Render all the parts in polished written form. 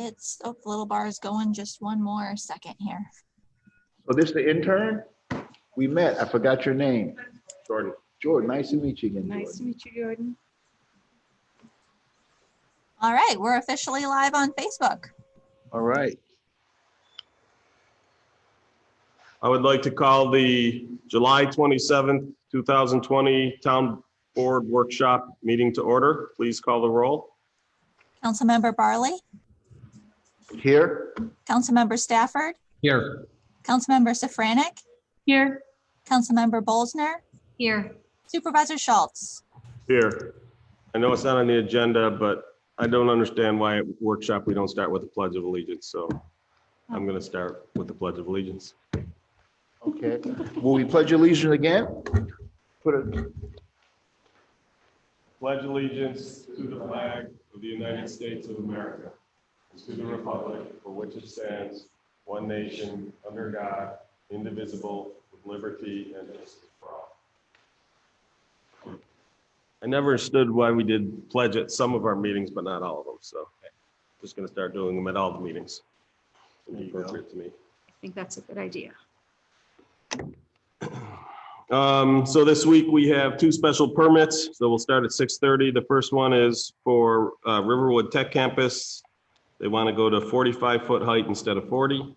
It's, oh, the little bar is going, just one more second here. So this the intern? We met. I forgot your name. Jordan. Jordan, nice to meet you again, Nice to Jordan. meet you, Jordan. All right, we're officially live on Facebook. All right. I would like to call the July 27th, 2020 Town Board Workshop meeting to order. Please call the roll. Councilmember Barley, Here? Councilmember Stafford, Here. Councilmember Safranek, Here. Councilmember Bolzner, Here. Supervisor Schultz. Here. I know it's not on the agenda, but I don't understand why at workshop we don't start with the Pledge of Allegiance. So I'm going to start with the Pledge of Allegiance. Okay. Will we pledge allegiance again? Put it. Pledge allegiance to the flag of the United States of America, and to the republic for which it stands, one nation, under God, indivisible, with liberty and justice for all. I never understood why we did pledge at some of our meetings, but not all of them. So just going to start doing them at all the meetings. It'd be appropriate to me. I think that's a good idea. So this week we have two special permits. So we'll start at 6:30. The first one is for Riverwood Tech Campus. They want to go to 45-foot height instead of 40.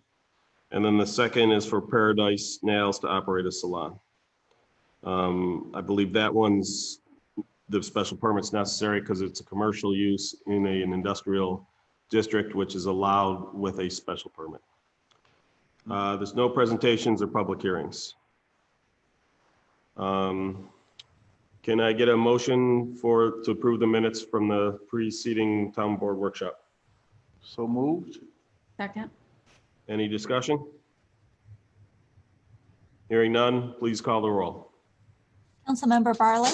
And then the second is for Paradise Nails to operate a salon. I believe that one's the special permit's necessary because it's a commercial use in an industrial district, which is allowed with a special permit. There's no presentations or public hearings. Can I get a motion to approve the minutes from the preceding town board workshop? So moved. Second. Any discussion? Hearing none, please call the roll. Councilmember Barley,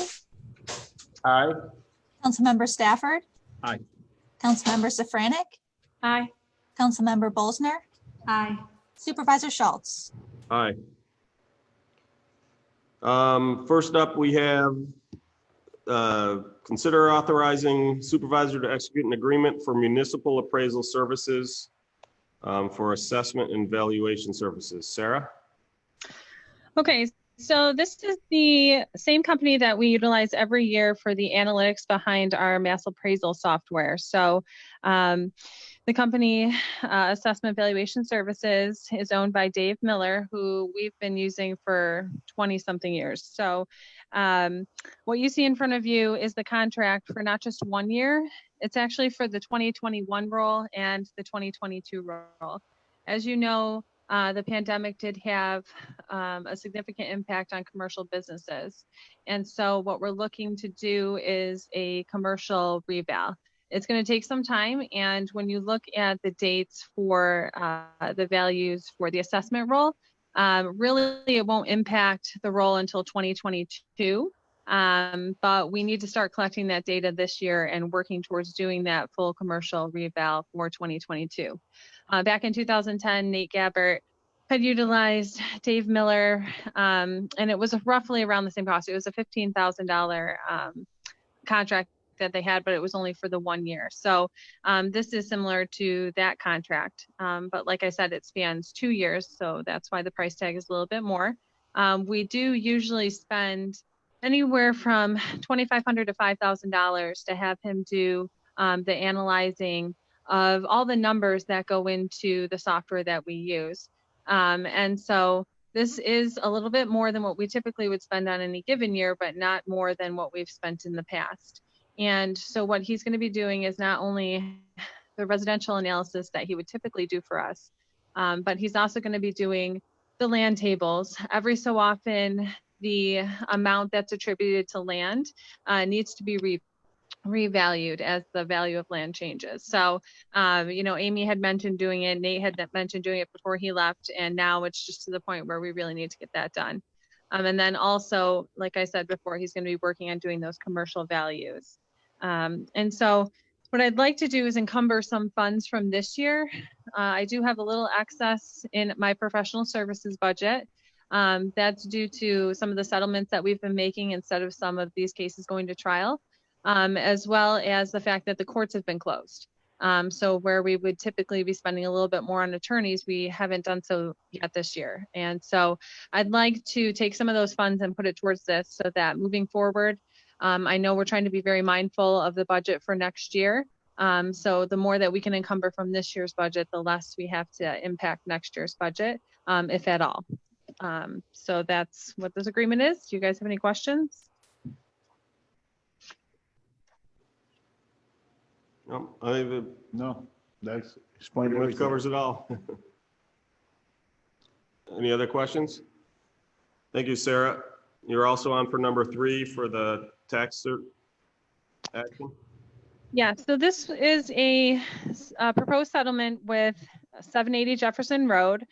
Aye. Councilmember Stafford. Aye. Councilmember Safranek, Aye. Councilmember Bolzner, Aye. Supervisor Schultz. Aye. First up, we have consider authorizing supervisor to execute an agreement for municipal appraisal services for assessment and valuation services. Sarah? Okay, so this is the same company that we utilize every year for the analytics behind our mass appraisal software. So the company Assessment Valuation Services is owned by Dave Miller, who we've been using for 20-something years. So what you see in front of you is the contract for not just 1 year, it's actually for the 2021 roll and the 2022 roll. As you know, the pandemic did have a significant impact on commercial businesses. And so what we're looking to do is a commercial reval. It's going to take some time. And when you look at the dates for the values for the assessment roll, really it won't impact the roll until 2022. But we need to start collecting that data this year and working towards doing that full commercial reval for 2022. Back in 2010, Nate Gabbert had utilized Dave Miller, and it was roughly around the same cost. It was a $15,000 contract that they had, but it was only for the 1 year. So this is similar to that contract. But like I said, it spans 2 years. So that's why the price tag is a little bit more. We do usually spend anywhere from $2,500 to $5,000 to have him do the analyzing of all the numbers that go into the software that we use. And so this is a little bit more than what we typically would spend on any given year, but not more than what we've spent in the past. And so what he's going to be doing is not only the residential analysis that he would typically do for us, but he's also going to be doing the land tables. Every so often, the amount that's attributed to land needs to be revalued as the value of land changes. So, you know, Amy had mentioned doing it, Nate had mentioned doing it before he left, and now it's just to the point where we really need to get that done. And then also, like I said before, he's going to be working on doing those commercial values. And so what I'd like to do is encumber some funds from this year. I do have a little excess in my professional services budget. That's due to some of the settlements that we've been making instead of some of these cases going to trial, as well as the fact that the courts have been closed. So where we would typically be spending a little bit more on attorneys, we haven't done so yet this year. And so I'd like to take some of those funds and put it towards this so that moving forward, I know we're trying to be very mindful of the budget for next year. So the more that we can encumber from this year's budget, the less we have to impact next year's budget, if at all. So that's what this agreement is. Do you guys have any questions? No, I think it No, that's explained pretty much everything. covers it all. Any other questions? Thank you, Sarah. You're also on for number 3 for the tax action. Yeah, so this is a proposed settlement with 780 Jefferson Road.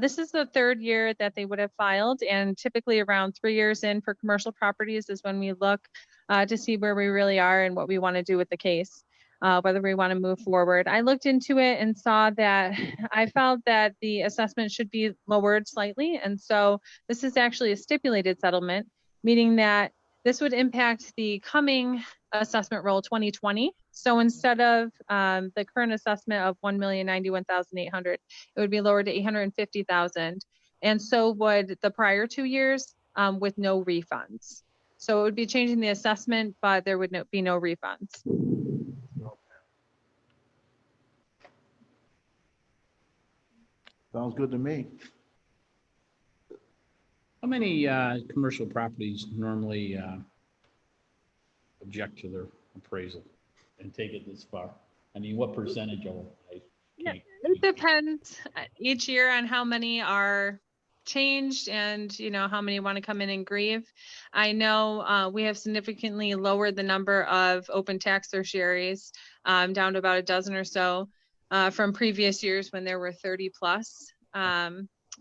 This is the 3rd year that they would have filed, and typically around 3 years in for commercial properties is when we look to see where we really are and what we want to do with the case, whether we want to move forward. I looked into it and saw that I felt that the assessment should be lowered slightly, and so this is actually a stipulated settlement, meaning that this would impact the coming assessment roll 2020. So instead of the current assessment of $1,091,800, it would be lowered to $850,000. And so would the prior 2 years with no refunds. So it would be changing the assessment, but there would be no refunds. Sounds good to me. How many commercial properties normally object to their appraisal and take it this far? I mean, what percentage of them? Yeah, it depends each year on how many are changed and how many want to come in and grieve. I know we have significantly lowered the number of open tax tertiaries down to about a dozen or so from previous years when there were 30 plus.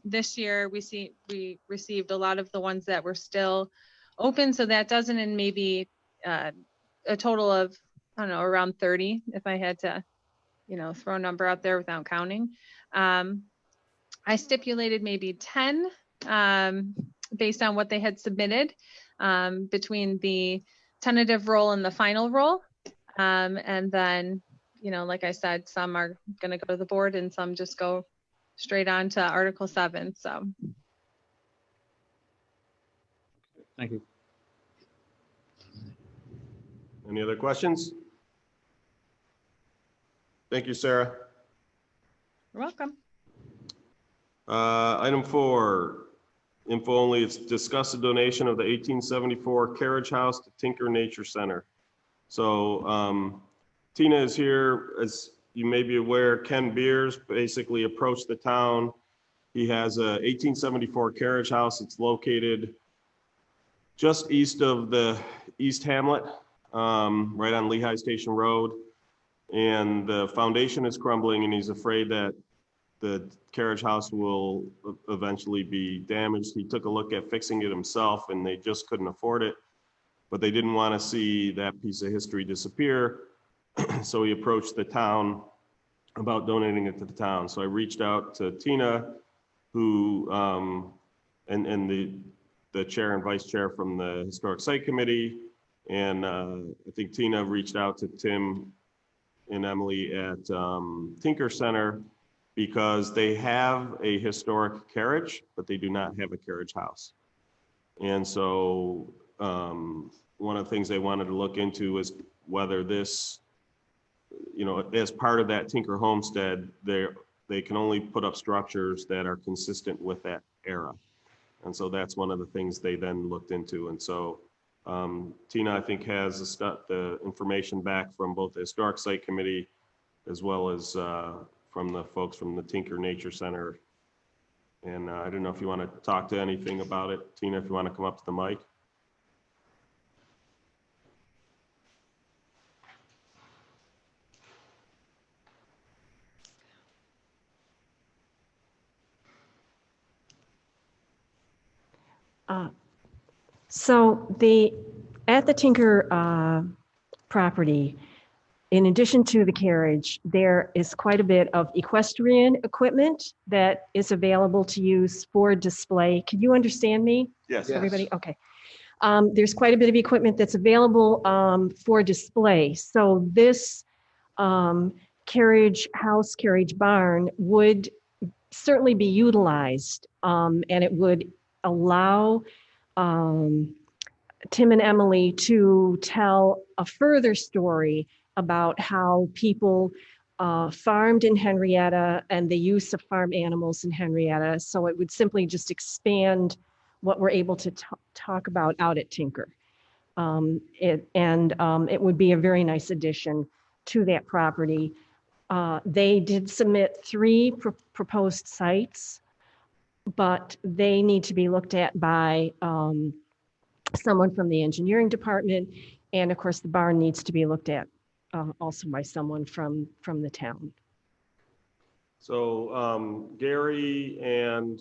This year we received a lot of the ones that were still open, so that doesn't, and maybe a total of, I don't know, around 30 if I had to throw a number out there without counting. I stipulated maybe 10 based on what they had submitted between the tentative roll and the final roll. And then, like I said, some are going to go to the board and some just go straight on to Article 7. So. Thank you. Any other questions? Thank you, Sarah. You're welcome. Item 4, info only. It's discuss the donation of the 1874 Carriage House to Tinker Nature Center. So Tina is here. As you may be aware, Ken Beers basically approached the town. He has a 1874 Carriage House. It's located just east of the East Hamlet, right on Lehigh Station Road. And the foundation is crumbling, and he's afraid that the carriage house will eventually be damaged. He took a look at fixing it himself, and they just couldn't afford it, but they didn't want to see that piece of history disappear. So he approached the town about donating it to the town. So I reached out to Tina, who, and the chair and vice chair from the Historic Site Committee. And I think Tina reached out to Tim and Emily at Tinker Center, because they have a historic carriage, but they do not have a carriage house. And so one of the things they wanted to look into is whether this, as part of that Tinker homestead, they can only put up structures that are consistent with that era. And so that's one of the things they then looked into. And so Tina, I think, has the information back from both the Historic Site Committee as well as from the folks from the Tinker Nature Center. And I don't know if you want to talk to anything about it. Tina, if you want to come up to the mic. So at the Tinker property, in addition to the carriage, there is quite a bit of equestrian equipment that is available to use for display. Can you understand me? Yes. Everybody? Okay. There's quite a bit of equipment that's available for display. So this carriage house, carriage barn would certainly be utilized, and it would allow Tim and Emily to tell a further story about how people farmed in Henrietta and the use of farm animals in Henrietta. So it would simply just expand what we're able to talk about out at Tinker. It would be a very nice addition to that property. They did submit 3 proposed sites, but they need to be looked at by someone from the engineering department. And of course, the barn needs to be looked at also by someone from the town. So Gary and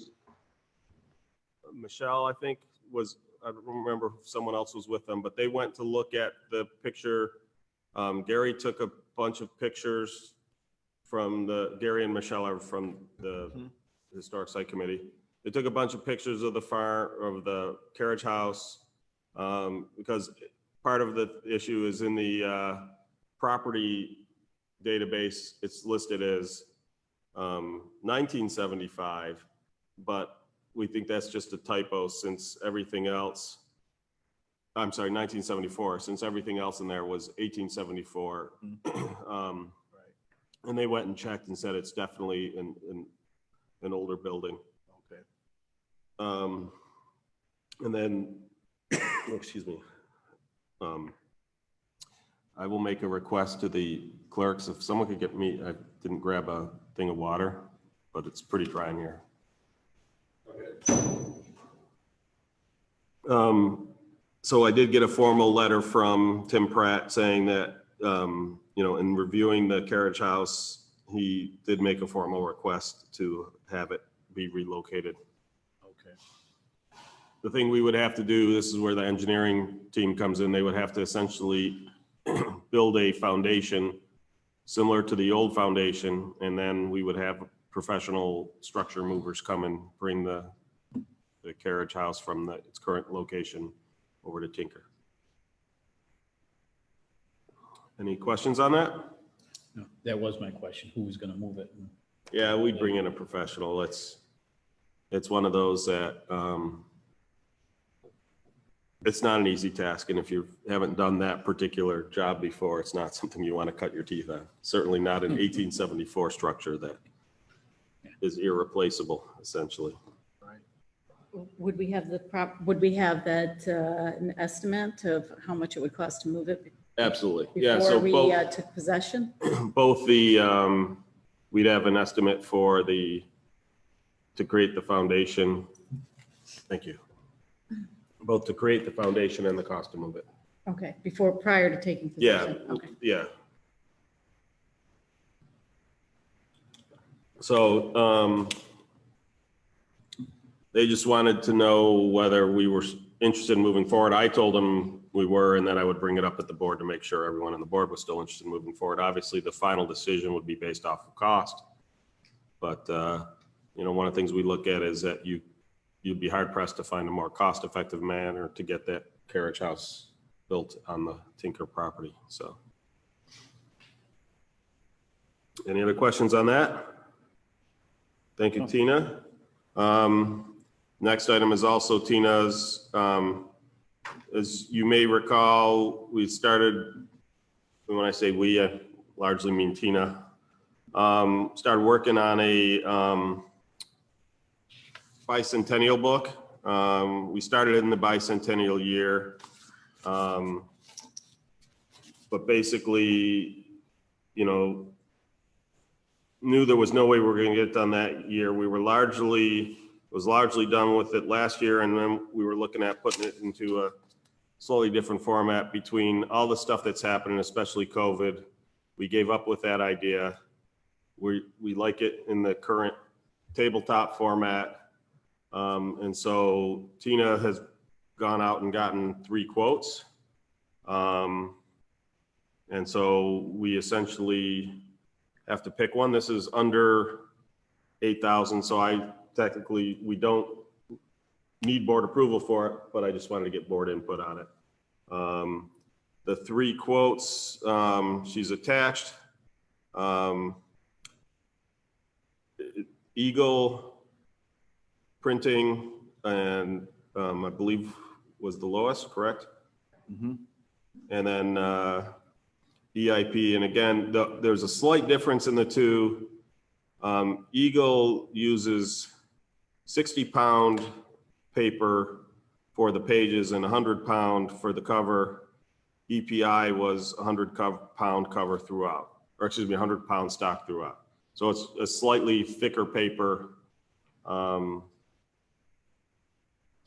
Michelle, I think, I don't remember if someone else was with them, but they went to look at the picture. Gary took a bunch of pictures Gary and Michelle are from the Historic Site Committee. They took a bunch of pictures of the carriage house, because part of the issue is in the property database, it's listed as 1975, but we think that's just a typo since everything else, I'm sorry, 1974, since everything else in there was 1874. And they went and checked and said it's definitely an older building. Okay. And then, excuse me. I will make a request to the clerks if someone could get me, I didn't grab a thing of water, but it's pretty dry in here. So I did get a formal letter from Tim Pratt saying that, in reviewing the carriage house, he did make a formal request to have it be relocated. Okay. The thing we would have to do, this is where the engineering team comes in, they would have to essentially build a foundation similar to the old foundation, and then we would have professional structure movers come and bring the carriage house from its current location over to Tinker. Any questions on that? No, that was my question. Who was going to move it? Yeah, we'd bring in a professional. It's one of those that it's not an easy task, and if you haven't done that particular job before, it's not something you want to cut your teeth on. Certainly not an 1874 structure that is irreplaceable, essentially. Would we have that an estimate of how much it would cost to move it? Absolutely. Yeah. Before So we both, took possession? both we'd have an estimate to create the foundation. Thank you. Both to create the foundation and the cost to move it. Okay, prior to taking Yeah. possession? Okay. Yeah. So they just wanted to know whether we were interested in moving forward. I told them we were, and that I would bring it up at the board to make sure everyone on the board was still interested in moving forward. Obviously, the final decision would be based off of cost. But, one of the things we look at is that you'd be hard pressed to find a more cost-effective manner to get that carriage house built on the Tinker property. So, any other questions on that? Thank you, Tina. Next item is also Tina's. As you may recall, we started, when I say we, I largely mean Tina, started working on a bicentennial book. We started in the bicentennial year, but basically, knew there was no way we were going to get it done that year. We were largely done with it last year, and then we were looking at putting it into a slightly different format between all the stuff that's happening, especially COVID. We gave up with that idea. We like it in the current tabletop format. And so Tina has gone out and gotten 3 quotes. And so we essentially have to pick one. This is under 8,000. So we don't need board approval for it, but I just wanted to get board input on it. The 3 quotes she's attached. Eagle Printing and I believe was the lowest, correct? Mhm. And then EIP, and again, there's a slight difference in the two. Eagle uses 60-pound paper for the pages and 100-pound for the cover. EPI was 100-pound cover throughout, or excuse me, 100-pound stock throughout. So it's a slightly thicker paper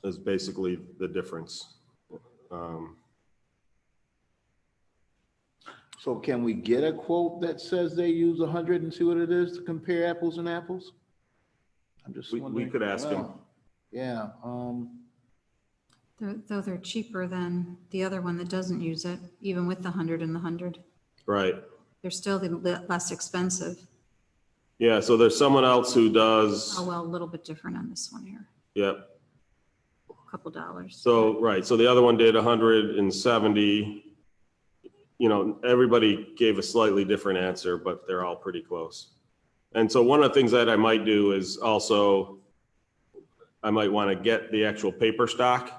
is basically the difference. So can we get a quote that says they use 100 and see what it is to compare apples and apples? I'm just We wondering. could ask him. Yeah, Though they're cheaper than the other one that doesn't use it, even with the 100 and the 100. Right. They're still less expensive. Yeah, so there's someone else who does, Oh, well, a little bit different on this one here, yep. a couple dollars. So, right, so the other one did 170. You know, everybody gave a slightly different answer, but they're all pretty close. And so one of the things that I might do is also, I might want to get the actual paper stock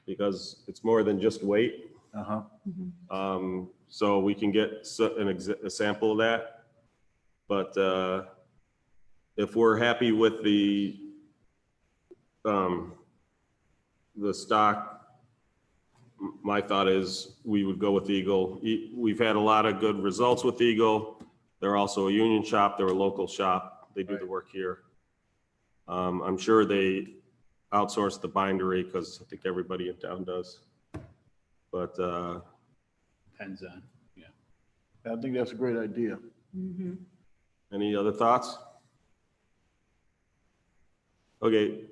because it's more than just weight. uh-huh. So we can get a sample of that. But if we're happy with the stock, my thought is we would go with Eagle. We've had a lot of good results with Eagle. They're also a union shop. They're a local shop. They do the work here. I'm sure they outsource the bindery because I think everybody in town does. But Depends on, yeah. I think that's a great idea. Mhm. any other thoughts? Okay.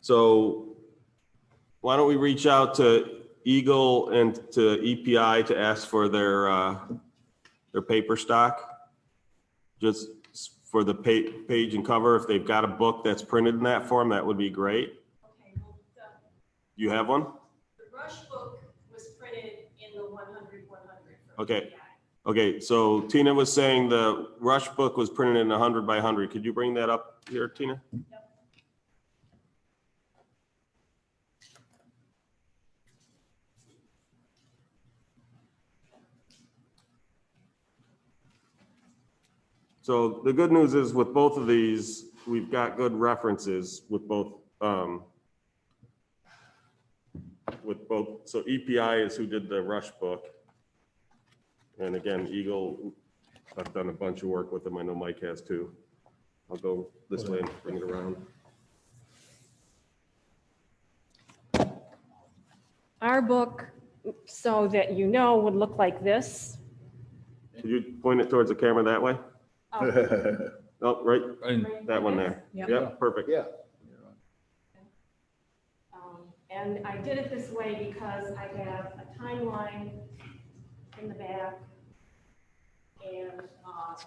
So why don't we reach out to Eagle and to EPI to ask for their paper stock? Just for the page and cover, if they've got a book that's printed in that form, that would be great. Okay, well, You have one? the Rush book was printed in the 100, 100. for Okay. PPI. Okay, so Tina was saying the Rush book was printed in 100 by 100. Could you bring that up here, Tina? Yep. So the good news is with both of these, we've got good references with both. So EPI is who did the Rush book. And again, Eagle, I've done a bunch of work with them. I know Mike has too. I'll go this way and bring it around. Our book, so that you know, would look like this. Could you point it towards the camera that way? Oh, right, And that one there. Yep. Yep, perfect. Yeah. And I did it this way because I have a timeline in the back. And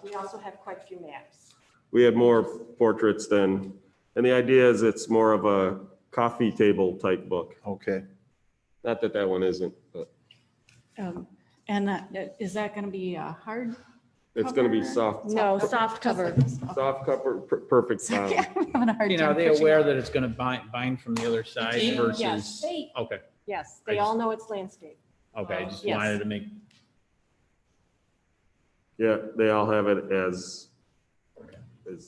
we also have quite a few maps. We had more portraits than, and the idea is it's more of a coffee table type book. Okay. Not that that one isn't, but And is that going to be a hard? it's gonna be Cover. soft, No, soft cover. soft cover, perfect Sorry, sound. I'm having a hard you know, time are they pushing aware it. that it's gonna bind from the other side Yes, versus? they- Okay, Yes, they all know it's landscape. okay, just Yes. wanted to make, Yeah, they all have it as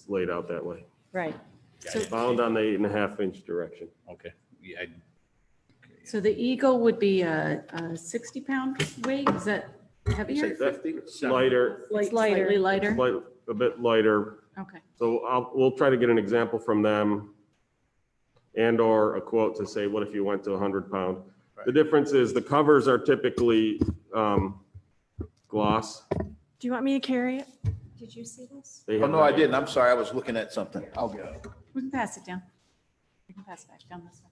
laid out that way. Right. So- Bound on the 8.5-inch direction. okay. Yeah, So the Eagle would be a 60-pound weight? Is that heavier? That's lighter, It's lighter. Slightly lighter? a bit lighter. Okay. So we'll try to get an example from them and or a quote to say, what if you went to 100-pound? The difference is the covers are typically gloss. Do you want me to carry it? Did you see this? They Oh, have no, I that- didn't. I'm sorry. I was looking at something. I'll get it. We can pass it down. We can pass it back down this way.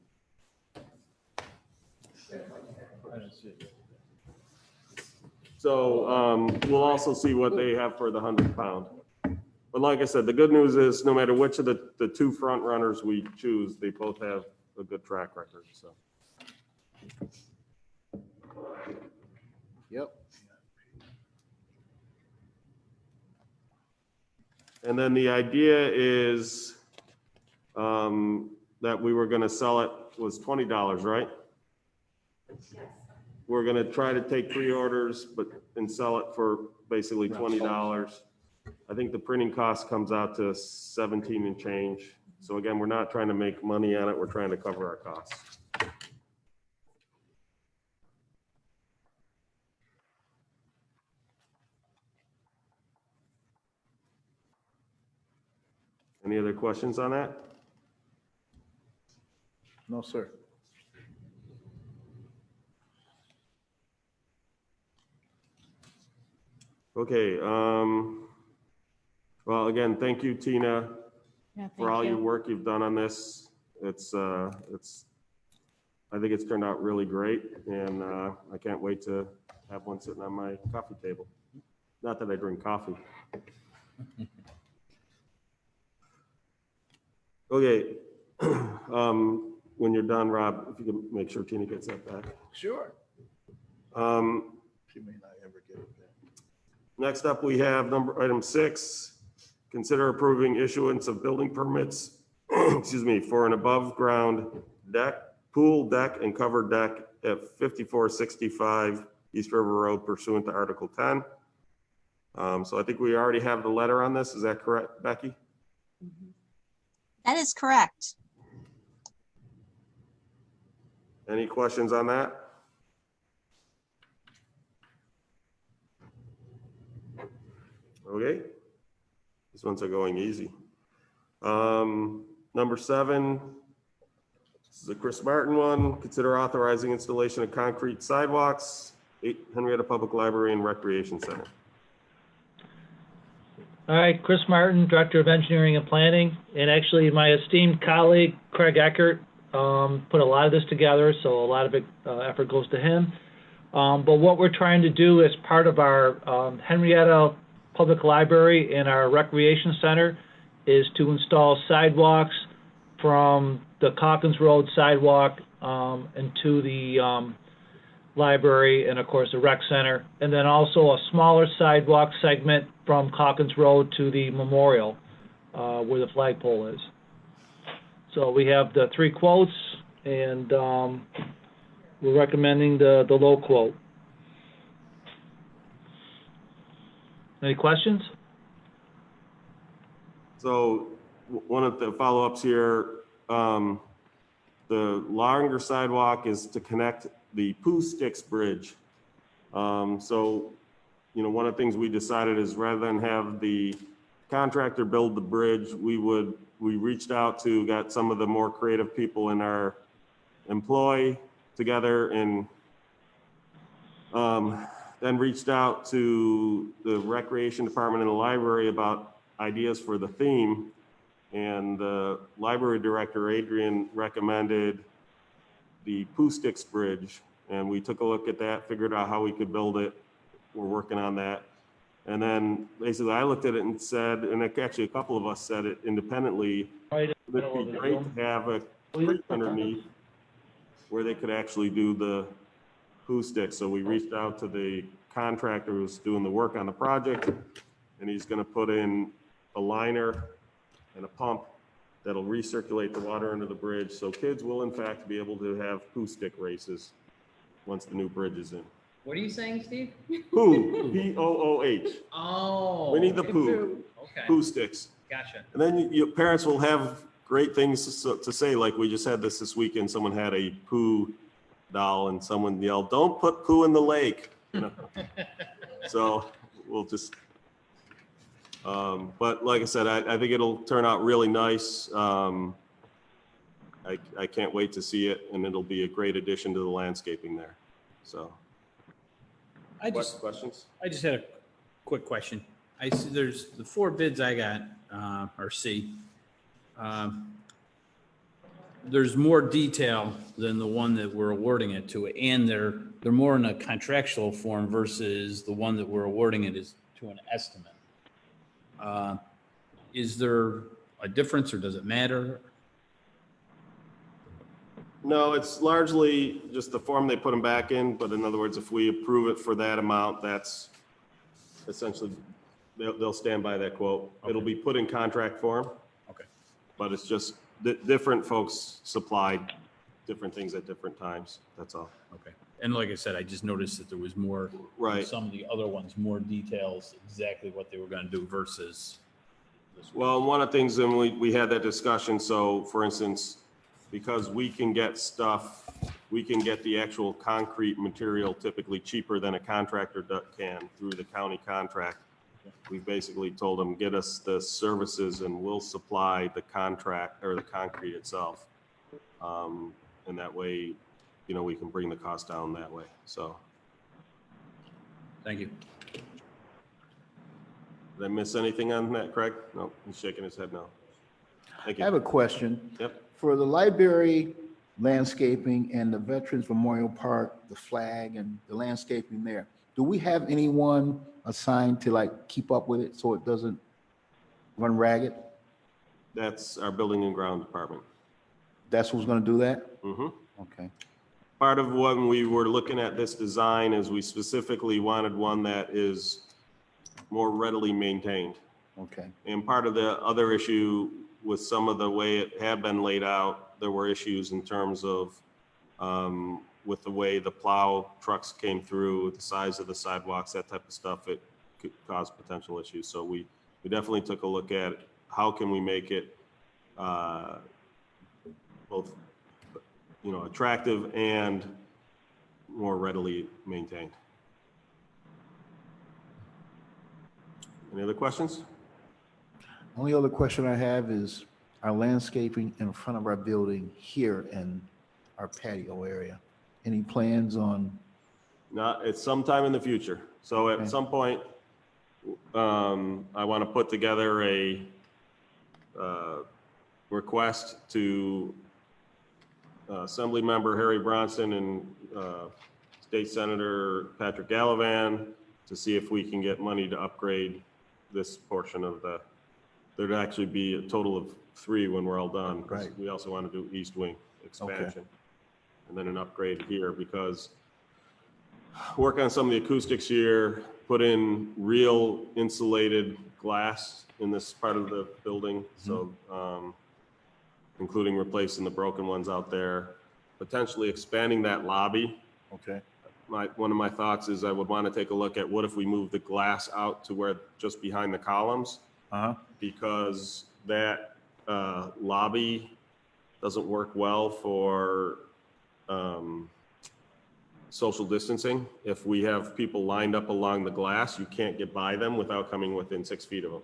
So we'll also see what they have for the 100-pound. But like I said, the good news is no matter which of the two front runners we choose, they both have a good track record, so. Yep. And then the idea is that we were gonna sell it, was $20, right? We're gonna try to take pre-orders, and sell it for basically $20. I think the printing cost comes out to 17 and change. So again, we're not trying to make money on it, we're trying to cover our costs. Any other questions on that? No, sir. Okay, well, again, thank you, Tina, Yeah, for all thank your you. work you've done on this. I think it's turned out really great, and I can't wait to have one sitting on my coffee table. Not that I drink coffee. Okay, when you're done, Rob, if you can make sure Tina gets that back. Sure. Um, She may not ever get it back. Next up, we have item 6, consider approving issuance of building permits, excuse me, for an above-ground deck, pool deck and covered deck at 5465 East River Road pursuant to Article 10. So I think we already have the letter on this. Is that correct, Becky? That is correct. Any questions on that? Okay, these ones are going easy. Number 7, this is a Chris Martin one. Consider authorizing installation of concrete sidewalks, 8 Henrietta Public Library and Recreation Center. All right, Chris Martin, Director of Engineering and Planning, and actually my esteemed colleague Craig Eckert put a lot of this together, so a lot of effort goes to him. But what we're trying to do as part of our Henrietta Public Library and our Recreation Center is to install sidewalks from the Calkins Road sidewalk into the library and of course the rec center, and then also a smaller sidewalk segment from Calkins Road to the memorial where the flagpole is. So we have the 3 quotes, and we're recommending the low quote. Any questions? So one of the follow-ups here, the longer sidewalk is to connect the Pooh Sticks Bridge. So, you know, one of the things we decided is rather than have the contractor build the bridge, we reached out to, got some of the more creative people in our employ together, and then reached out to the recreation department and the library about ideas for the theme. And the library director, Adrian, recommended the Pooh Sticks Bridge. And we took a look at that, figured out how we could build it. We're working on that. And then basically I looked at it and said, and actually a couple of us said it independently, it'd be great to have a creek underneath where they could actually do the Pooh Sticks. So we reached out to the contractor who's doing the work on the project, and he's gonna put in a liner and a pump that'll recirculate the water under the bridge. So kids will in fact be able to have Pooh Stick races once the new bridge is in. What are you saying, Steve? Pooh, P-O-O-H. Oh. Winnie the Pooh, Okay, Pooh Sticks. gotcha. And then your parents will have great things to say, like we just had this weekend. Someone had a Pooh doll and someone yelled, "Don't put Pooh in the lake." You know? So we'll just, but like I said, I think it'll turn out really nice. I can't wait to see it, and it'll be a great addition to the landscaping there. So. Questions? I just had a quick question. I see there's the 4 bids I got, or see. There's more detail than the one that we're awarding it to, and they're more in a contractual form versus the one that we're awarding it is to an estimate. Is there a difference, or does it matter? No, it's largely just the form they put them back in, but in other words, if we approve it for that amount, that's essentially, they'll stand by that quote. It'll be put in contract form. Okay. But it's just different folks supplied different things at different times. That's all. Okay. And like I said, I just noticed that there was more, Right. some of the other ones, more details, exactly what they were going to do versus this one. Well, one of the things, and we had that discussion. So for instance, because we can get stuff, we can get the actual concrete material typically cheaper than a contractor can through the county contract. We basically told them, get us the services and we'll supply the contract or the concrete itself. And that way, you know, we can bring the cost down that way. So. Thank you. Did I miss anything on that, Craig? No, he's shaking his head no. Thank I have you. a question. Yep. For the library landscaping and the Veterans Memorial Park, the flag and the landscaping there, do we have anyone assigned to like keep up with it so it doesn't run ragged? That's our building and ground department. That's who's gonna do that? Mm-hmm. Okay. Part of when we were looking at this design is we specifically wanted one that is more readily maintained. Okay. And part of the other issue with some of the way it had been laid out, there were issues in terms of with the way the plow trucks came through, the size of the sidewalks, that type of stuff, it could cause potential issues. So we definitely took a look at how can we make it both, you know, attractive and more readily maintained. Any other questions? Only other question I have is our landscaping in front of our building here in our patio area. Any plans on? Not, it's sometime in the future. So at Okay. some point, I want to put together a request to Assembly Member Harry Bronson and State Senator Patrick Gallivan to see if we can get money to upgrade this portion of the, there'd actually be a total of 3 when we're all done. Right. We also want to do East Wing expansion and then an upgrade here because work on some of the acoustics here, put in real insulated glass in this part of the building. So, including replacing the broken ones out there, potentially expanding that lobby. Okay. One of my thoughts is I would want to take a look at what if we move the glass out to where just behind the columns, because that lobby doesn't work well for social distancing. If we have people lined up along the glass, you can't get by them without coming within 6 feet of them.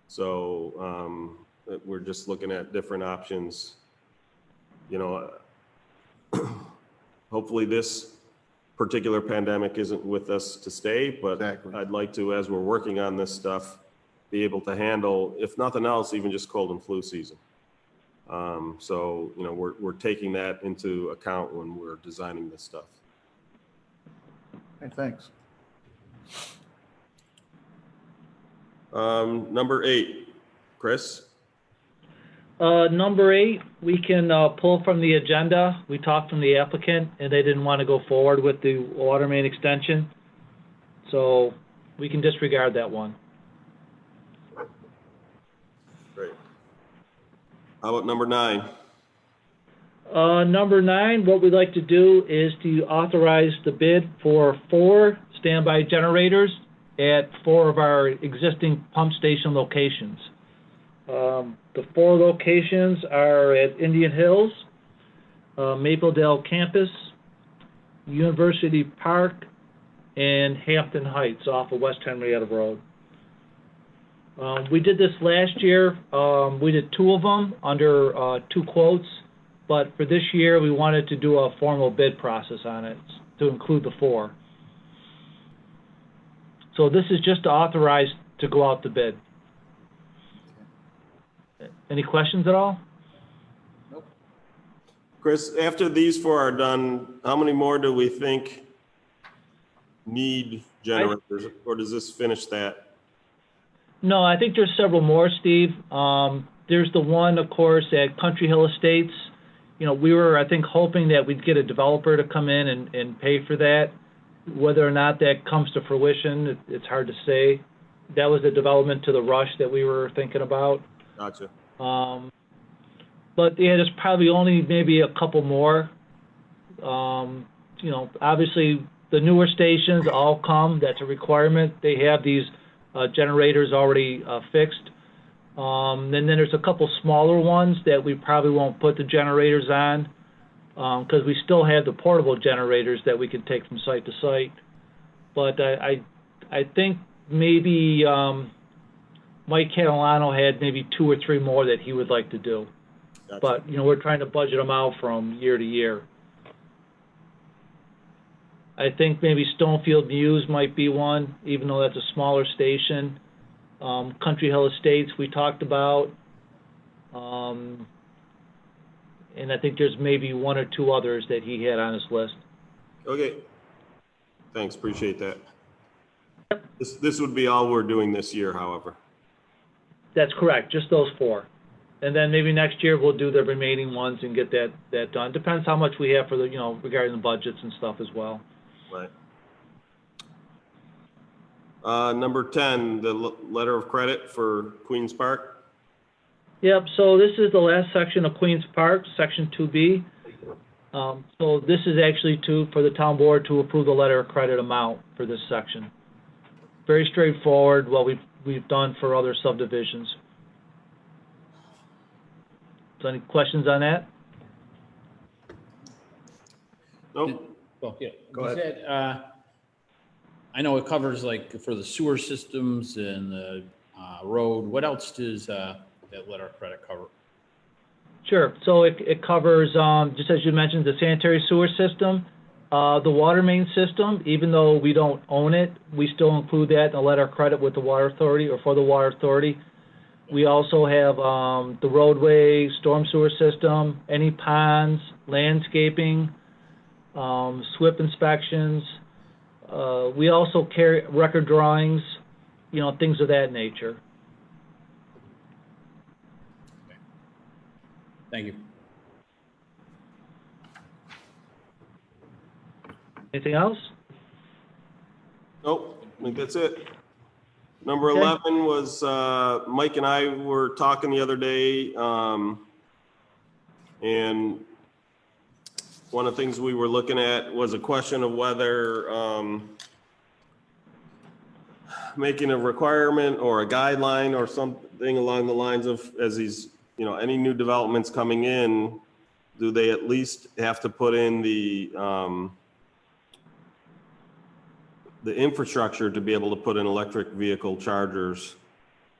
So we're just looking at different options. You know, hopefully this particular pandemic isn't with us to stay, but Exactly. I'd like to, as we're working on this stuff, be able to handle, if nothing else, even just cold and flu season. So, you know, we're taking that into account when we're designing this stuff. Okay, thanks. Number 8, Chris. Number 8, we can pull from the agenda. We talked from the applicant, and they didn't want to go forward with the water main extension. So we can disregard that one. Great. How about number 9? Number 9, what we'd like to do is to authorize the bid for 4 standby generators at 4 of our existing pump station locations. The 4 locations are at Indian Hills, Mapledale Campus, University Park, and Hampton Heights off of West Henrietta Road. We did this last year. We did 2 of them under 2 quotes, but for this year we wanted to do a formal bid process on it to include the 4. So this is just to authorize to go out to bid. Any questions at all? Chris, after these 4 are done, how many more do we think need generators, or does this finish that? No, I think there's several more, Steve. There's the one, of course, at Country Hill Estates we were, I think, hoping that we'd get a developer to come in and pay for that. Whether or not that comes to fruition, it's hard to say. That was a development to the Rush that we were thinking about. Gotcha. But yeah, there's probably only maybe a couple more. Obviously the newer stations all come, that's a requirement. They have these generators already fixed. And then there's a couple smaller ones that we probably won't put the generators on because we still have the portable generators that we can take from site to site. But I think maybe Mike Catalano had maybe 2 or 3 more that he would like to do. Gotcha. But, we're trying to budget them out from year to year. I think maybe Stonefield Muse might be one, even though that's a smaller station. Country Hill Estates we talked about. And I think there's maybe 1 or 2 others that he had on his list. Okay. Thanks, appreciate that. This would be all we're doing this year, however. That's correct, just those 4. And then maybe next year we'll do the remaining ones and get that done. Depends how much we have for the, regarding the budgets and stuff as well. Right. Number 10, the letter of credit for Queens Park. Yep, so this is the last section of Queens Park, section 2B. So this is actually for the town board to approve the letter of credit amount for this section. Very straightforward, what we've done for other subdivisions. So any questions on that? Nope. Well, yeah. Go ahead. I know it covers like for the sewer systems and the road. What else does that letter of credit cover? Sure. So it covers, just as you mentioned, the sanitary sewer system, the water main system. Even though we don't own it, we still include that in the letter of credit with the water authority or for the water authority. We also have the roadway, storm sewer system, any ponds, landscaping, SWIP inspections. We also carry record drawings, things of that nature. Thank you. Anything else? Nope, I think that's it. Number Okay. 11 was, Mike and I were talking the other day, and one of the things we were looking at was a question of whether making a requirement or a guideline or something along the lines of, as these, any new developments coming in, do they at least have to put in the infrastructure to be able to put in electric vehicle chargers?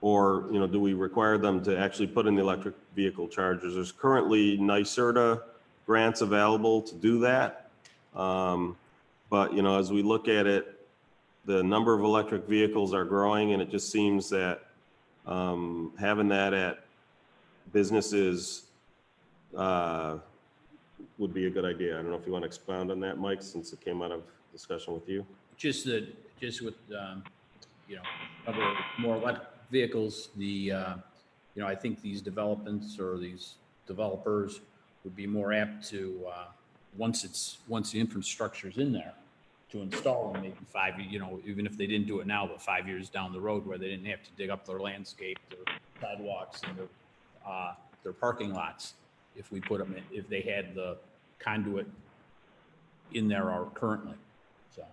Or, do we require them to actually put in the electric vehicle chargers? There's currently NYSERDA grants available to do that. But, as we look at it, the number of electric vehicles are growing, and it just seems that having that at businesses would be a good idea. I don't know if you want to expound on that, Mike, since it came out of discussion with you. Just with, number of more electric vehicles, I think these developments or these developers would be more apt to, once the infrastructure's in there, to install them maybe 5, even if they didn't do it now, but 5 years down the road where they didn't have to dig up their landscape, their sidewalks, and their parking lots. If we put them in, if they had the conduit in there or currently. So.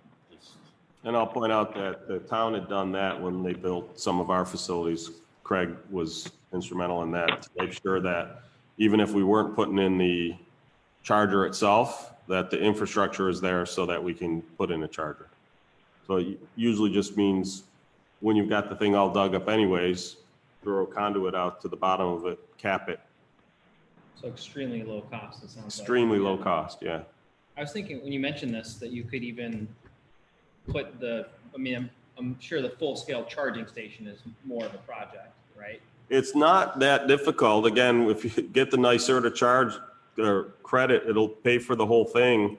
And I'll point out that the town had done that when they built some of our facilities. Craig was instrumental in that, to make sure that even if we weren't putting in the charger itself, that the infrastructure is there so that we can put in a charger. So it usually just means when you've got the thing all dug up anyways, throw a conduit out to the bottom of it, cap it. So extremely low cost, it sounds like. Extremely low cost, yeah. I was thinking when you mentioned this, that you could even put I'm sure the full-scale charging station is more of a project, right? It's not that difficult. Again, if you get the NYSERDA charge or credit, it'll pay for the whole thing.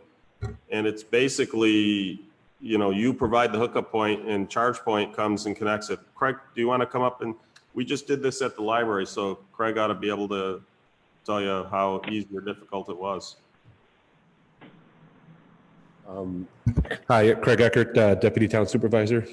And it's basically, you provide the hookup point and charge point comes and connects it. Craig, do you want to come up? And we just did this at the library, so Craig ought to be able to tell you how easy or difficult it was. Hi, Craig Eckert, Deputy Town Supervisor.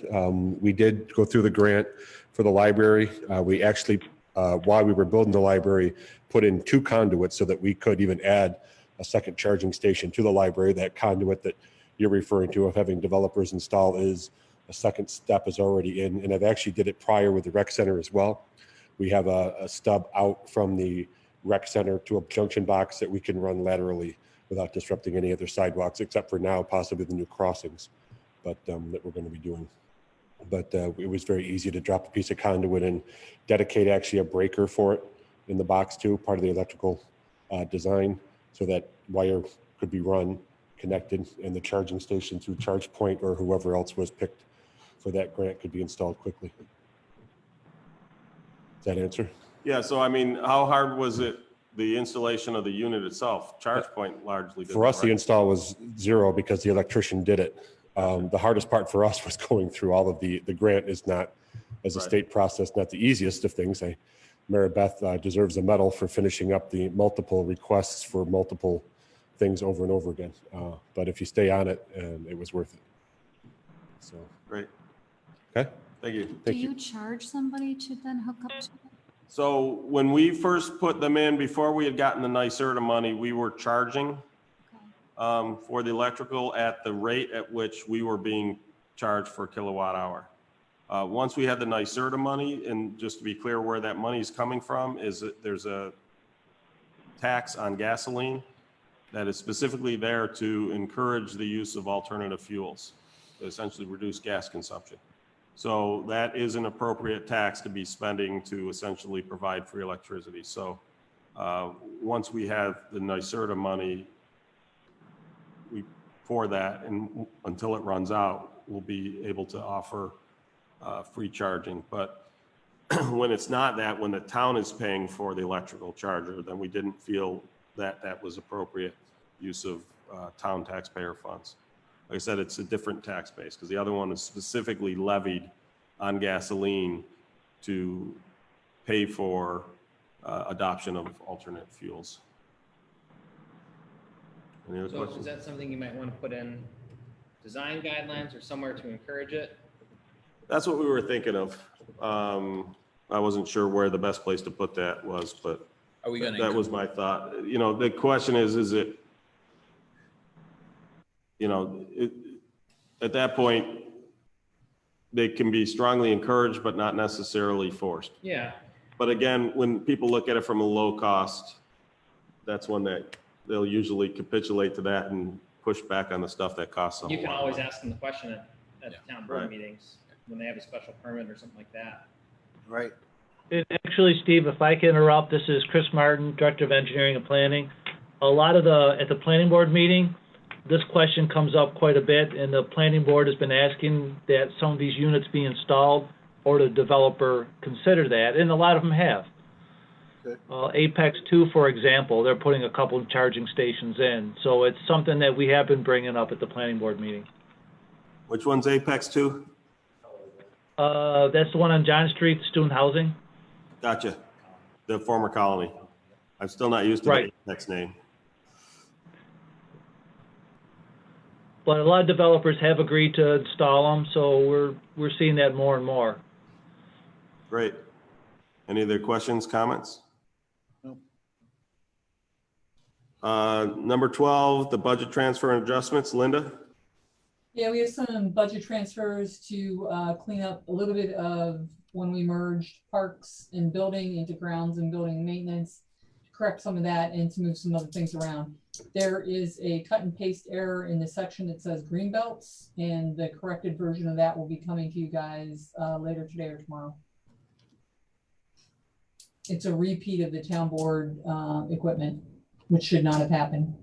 We did go through the grant for the library. We actually, while we were building the library, put in 2 conduits so that we could even add a second charging station to the library. That conduit that you're referring to of having developers install is a second step is already in, and I've actually did it prior with the rec center as well. We have a stub out from the rec center to a junction box that we can run laterally without disrupting any other sidewalks, except for now, possibly the new crossings, but that we're going to be doing. But it was very easy to drop a piece of conduit and dedicate actually a breaker for it in the box too, part of the electrical design, so that wire could be run, connected, and the charging station through ChargePoint or whoever else was picked for that grant could be installed quickly. Does that answer? Yeah, so I mean, how hard was it, the installation of the unit itself? ChargePoint largely did For us, that, the right? install was 0 because the electrician did it. The hardest part for us was going through all of the grant is not, as a Right. state process, not the easiest of things. Mary Beth deserves a medal for finishing up the multiple requests for multiple things over and over again. But if you stay on it, it was worth it. So, Great, okay. thank you. Do Thank you you. charge somebody to then hook up to it? So when we first put them in, before we had gotten the NYSERDA money, we were charging for the electrical at the rate at which we were being charged for kilowatt hour. Once we had the NYSERDA money, and just to be clear where that money is coming from, is that there's a tax on gasoline that is specifically there to encourage the use of alternative fuels, to essentially reduce gas consumption. So that is an appropriate tax to be spending to essentially provide free electricity. So once we have the NYSERDA money for that, and until it runs out, we'll be able to offer free charging. But when it's not that, when the town is paying for the electrical charger, then we didn't feel that that was appropriate use of town taxpayer funds. Like I said, it's a different tax base because the other one is specifically levied on gasoline to pay for adoption of alternate fuels. Any other So questions? is that something you might want to put in design guidelines or somewhere to encourage it? That's what we were thinking of. I wasn't sure where the best place to put that was, but Are we going that to, was my thought. You know, the question is it, you know, at that point, they can be strongly encouraged, but not necessarily forced. Yeah, But again, when people look at it from a low cost, that's when they'll usually capitulate to that and push back on the stuff that costs a you whole can lot. always ask them the question at the town board Right. meetings when they have a special permit or something like that. Right. And actually, Steve, if I can interrupt, this is Chris Martin, Director of Engineering and Planning. A lot of at the planning board meeting, this question comes up quite a bit, and the planning board has been asking that some of these units be installed or the developer consider that, and a lot of them have. Good. Apex 2, for example, they're putting a couple of charging stations in. So it's something that we have been bringing up at the planning board meeting. Which one's Apex 2? That's the one on John Street, student housing. Gotcha. The former colony. I'm still not used to Right. the Apex name. But a lot of developers have agreed to install them, so we're seeing that more and more. Great. Any other questions, comments? No. Number 12, the budget transfer and adjustments. Linda? Yeah, we have some budget transfers to clean up a little bit of when we merged parks and building into grounds and building maintenance, correct some of that and to move some other things around. There is a cut and paste error in the section that says green belts, and the corrected version of that will be coming to you guys later today or tomorrow. It's a repeat of the town board equipment, which should not have happened.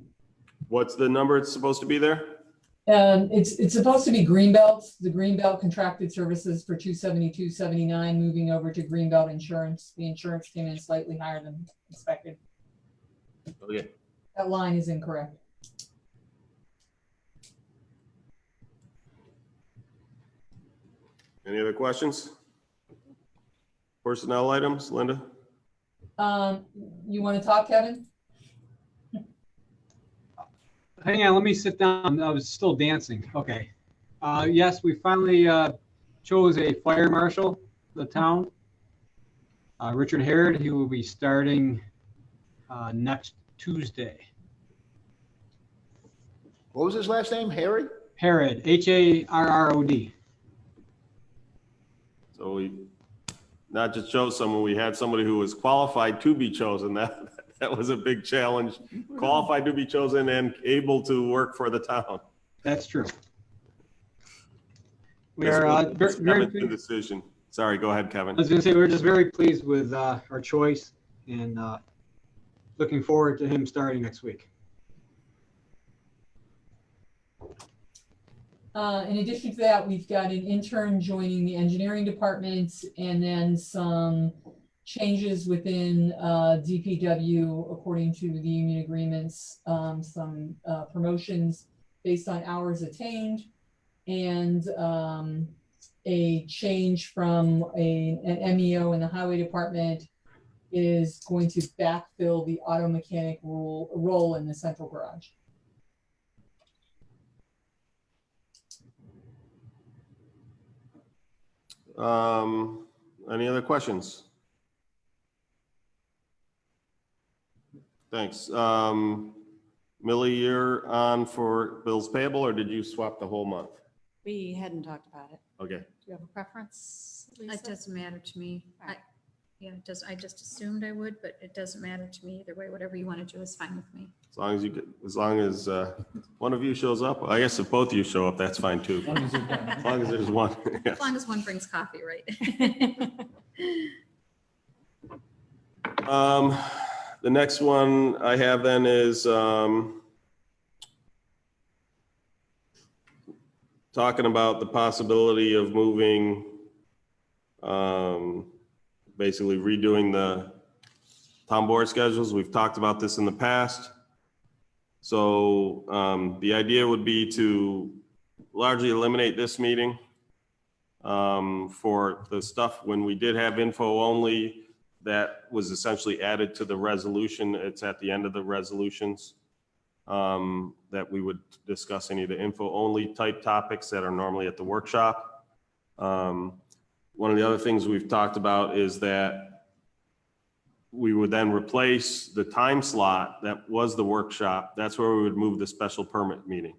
What's the number it's supposed to be there? It's supposed to be Greenbelt, the Greenbelt contracted services for 272.79, moving over to Greenbelt insurance. The insurance came in slightly higher than expected. Okay. That line is incorrect. Any other questions? Personnel items, Linda? You want to talk, Kevin? Hang on, let me sit down. I was still dancing. Okay. Yes, we finally chose a fire marshal for the town. Richard Harrod, he will be starting next Tuesday. What was his last name? Harry? Harrod, Harrod. So we not just chose someone, we had somebody who was qualified to be chosen. That was a big challenge. Qualified to be chosen and able to work for the town. That's true. We This are was very Kevin's decision. Sorry, go ahead, Kevin. I was going to say, we're just very pleased with our choice and looking forward to him starting next week. In addition to that, we've got an intern joining the engineering department, and then some changes within DPW according to the union agreements, some promotions based on hours attained, and a change from an MEO in the highway department is going to backfill the auto mechanic role in the central garage. Any other questions? Thanks. Millie, you're on for bills payable, or did you swap the whole month? We hadn't talked about it. Okay. Do you have a preference, It Lisa? doesn't matter to me. All right. Yeah, it does. I just assumed I would, but it doesn't matter to me either way. Whatever you want to do is fine with me. As long as one of you shows up, I guess if both of you show up, that's fine too. As long as there's one. Yes. As long as one brings coffee, right? The next one I have then is talking about the possibility of moving, basically redoing the town board schedules. We've talked about this in the past. So the idea would be to largely eliminate this meeting for the stuff when we did have info only. That was essentially added to the resolution. It's at the end of the resolutions that we would discuss any of the info only type topics that are normally at the workshop. One of the other things we've talked about is that we would then replace the time slot that was the workshop. That's where we would move the special permit meeting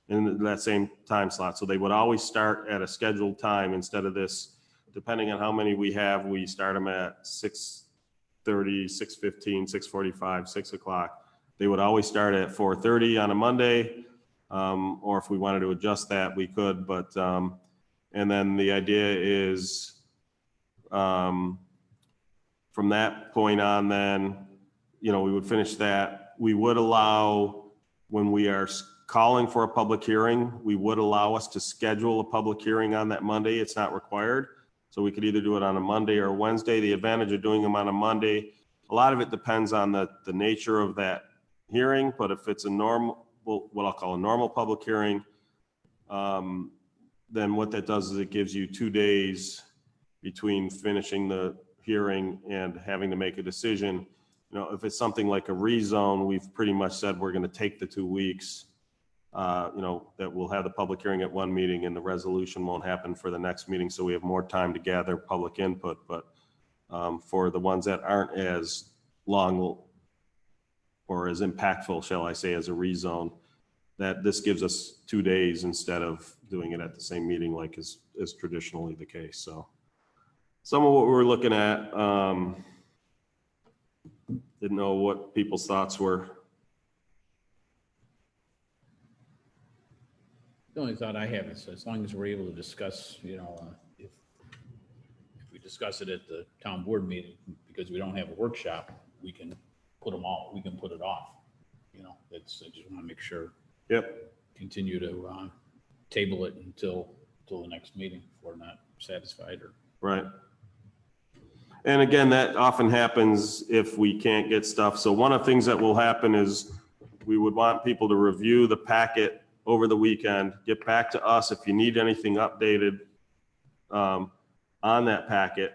in that same time slot. So they would always start at a scheduled time instead of this. Depending on how many we have, we start them at 6:30, 6:15, 6:45, 6 o'clock. They would always start at 4:30 on a Monday, or if we wanted to adjust that, we could. But and then the idea is from that point on, then we would finish that. We would allow, when we are calling for a public hearing, we would allow us to schedule a public hearing on that Monday. It's not required. So we could either do it on a Monday or a Wednesday. The advantage of doing them on a Monday, a lot of it depends on the nature of that hearing. But if it's a normal, what I'll call a normal public hearing, then what that does is it gives you 2 days between finishing the hearing and having to make a decision. If it's something like a rezone, we've pretty much said we're going to take the 2 weeks. That we'll have the public hearing at one meeting and the resolution won't happen for the next meeting. So we have more time to gather public input. But for the ones that aren't as long or as impactful, shall I say, as a rezone, that this gives us 2 days instead of doing it at the same meeting like is traditionally the case. So some of what we were looking at, didn't know what people's thoughts were. The only thought I have is as long as we're able to discuss, if we discuss it at the town board meeting, because we don't have a workshop, we can put it off. I just want to make sure. Yep. Continue to table it until the next meeting if we're not satisfied or. Right. And again, that often happens if we can't get stuff. So one of the things that will happen is we would want people to review the packet over the weekend, get back to us if you need anything updated on that packet.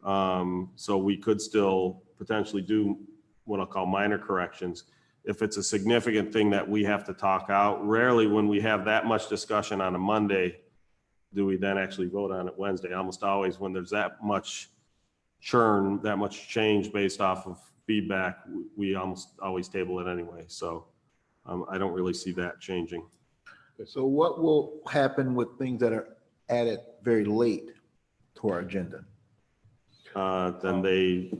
So we could still potentially do what I'll call minor corrections. If it's a significant thing that we have to talk out, rarely when we have that much discussion on a Monday, do we then actually vote on it Wednesday. Almost always when there's that much churn, that much change based off of feedback, we almost always table it anyway. So I don't really see that changing. So what will happen with things that are added very late to our agenda? Then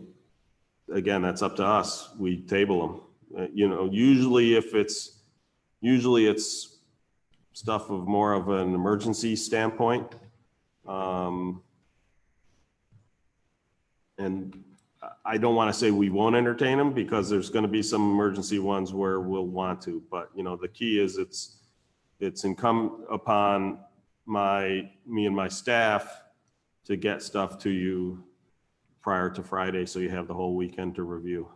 again, that's up to us. We table them. Usually it's stuff of more of an emergency standpoint. And I don't want to say we won't entertain them because there's going to be some emergency ones where we'll want to, but the key is it's incumbent upon me and my staff to get stuff to you prior to Friday, so you have the whole weekend to review.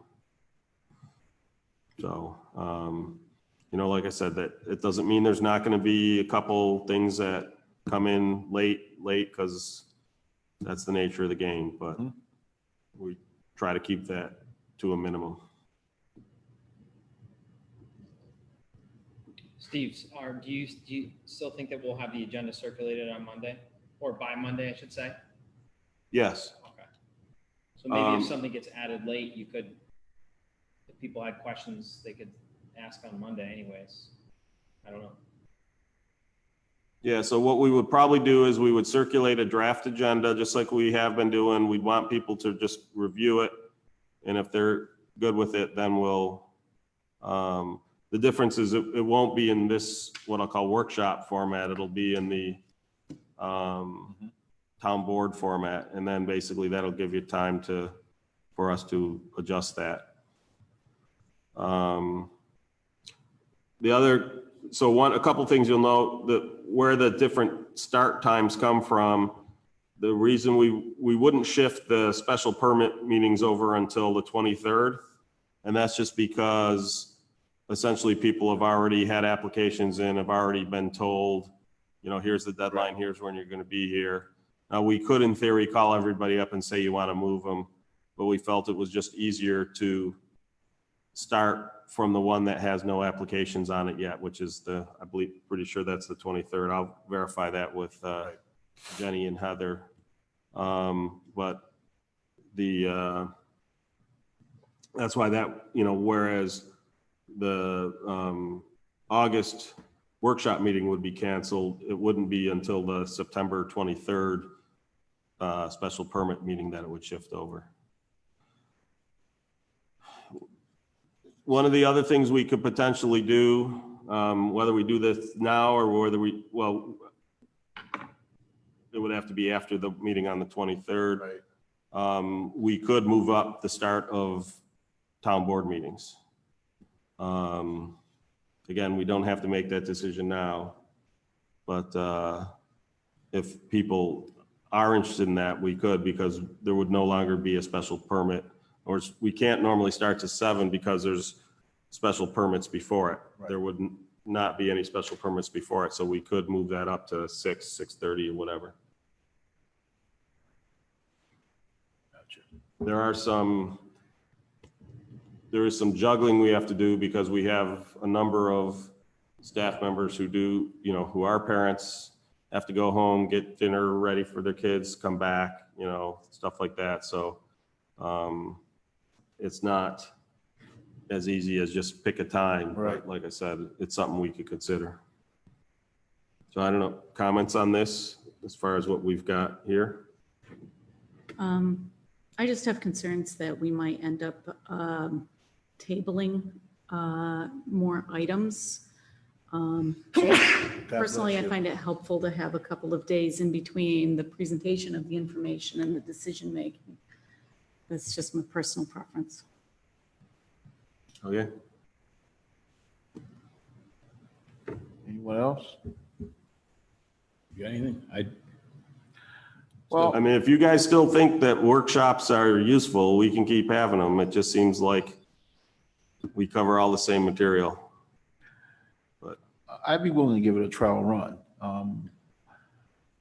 So, like I said, that it doesn't mean there's not going to be a couple things that come in late, because that's the nature of the game, but we try to keep that to a minimum. Steve, do you still think that we'll have the agenda circulated on Monday, or by Monday, I should say? Yes. Okay. So maybe if something gets added late, if people had questions, they could ask on Monday anyways. I don't know. Yeah, so what we would probably do is we would circulate a draft agenda, just like we have been doing. We'd want people to just review it. And if they're good with it, then we'll, the difference is it won't be in this, what I'll call workshop format. It'll be in the town board format. And then basically that'll give you time for us to adjust that. A couple things you'll note that where the different start times come from. The reason we wouldn't shift the special permit meetings over until the 23rd, and that's just because essentially people have already had applications in, have already been told, here's the deadline, here's when you're going to be here. Now, we could, in theory, call everybody up and say you want to move them, but we felt it was just easier to start from the one that has no applications on it yet, which is I believe, pretty sure that's the 23rd. I'll verify that with Jenny and Heather. But that's why that, whereas the August workshop meeting would be canceled, it wouldn't be until the September 23rd special permit meeting that it would shift over. One of the other things we could potentially do, whether we do this now or whether it would have to be after the meeting on the 23rd. Right. We could move up the start of town board meetings. Again, we don't have to make that decision now, but if people are interested in that, we could, because there would no longer be a special permit. Or we can't normally start to 7 because there's special permits before it. Right. There would not be any special permits before it, so we could move that up to 6, 6:30 or whatever. Gotcha. There is some juggling we have to do because we have a number of staff members who do, who are parents, have to go home, get dinner ready for their kids, come back, stuff like that. So, it's not as easy as just pick a time. Right. But like I said, it's something we could consider. So I don't know, comments on this as far as what we've got here? I just have concerns that we might end up tabling more items. Personally, I find it helpful to have a couple of days in between the presentation of the information and the decision making. That's just my personal preference. Okay. Anyone else? You got anything? Well, I mean, if you guys still think that workshops are useful, we can keep having them. It just seems like we cover all the same material. But I'd be willing to give it a trial run.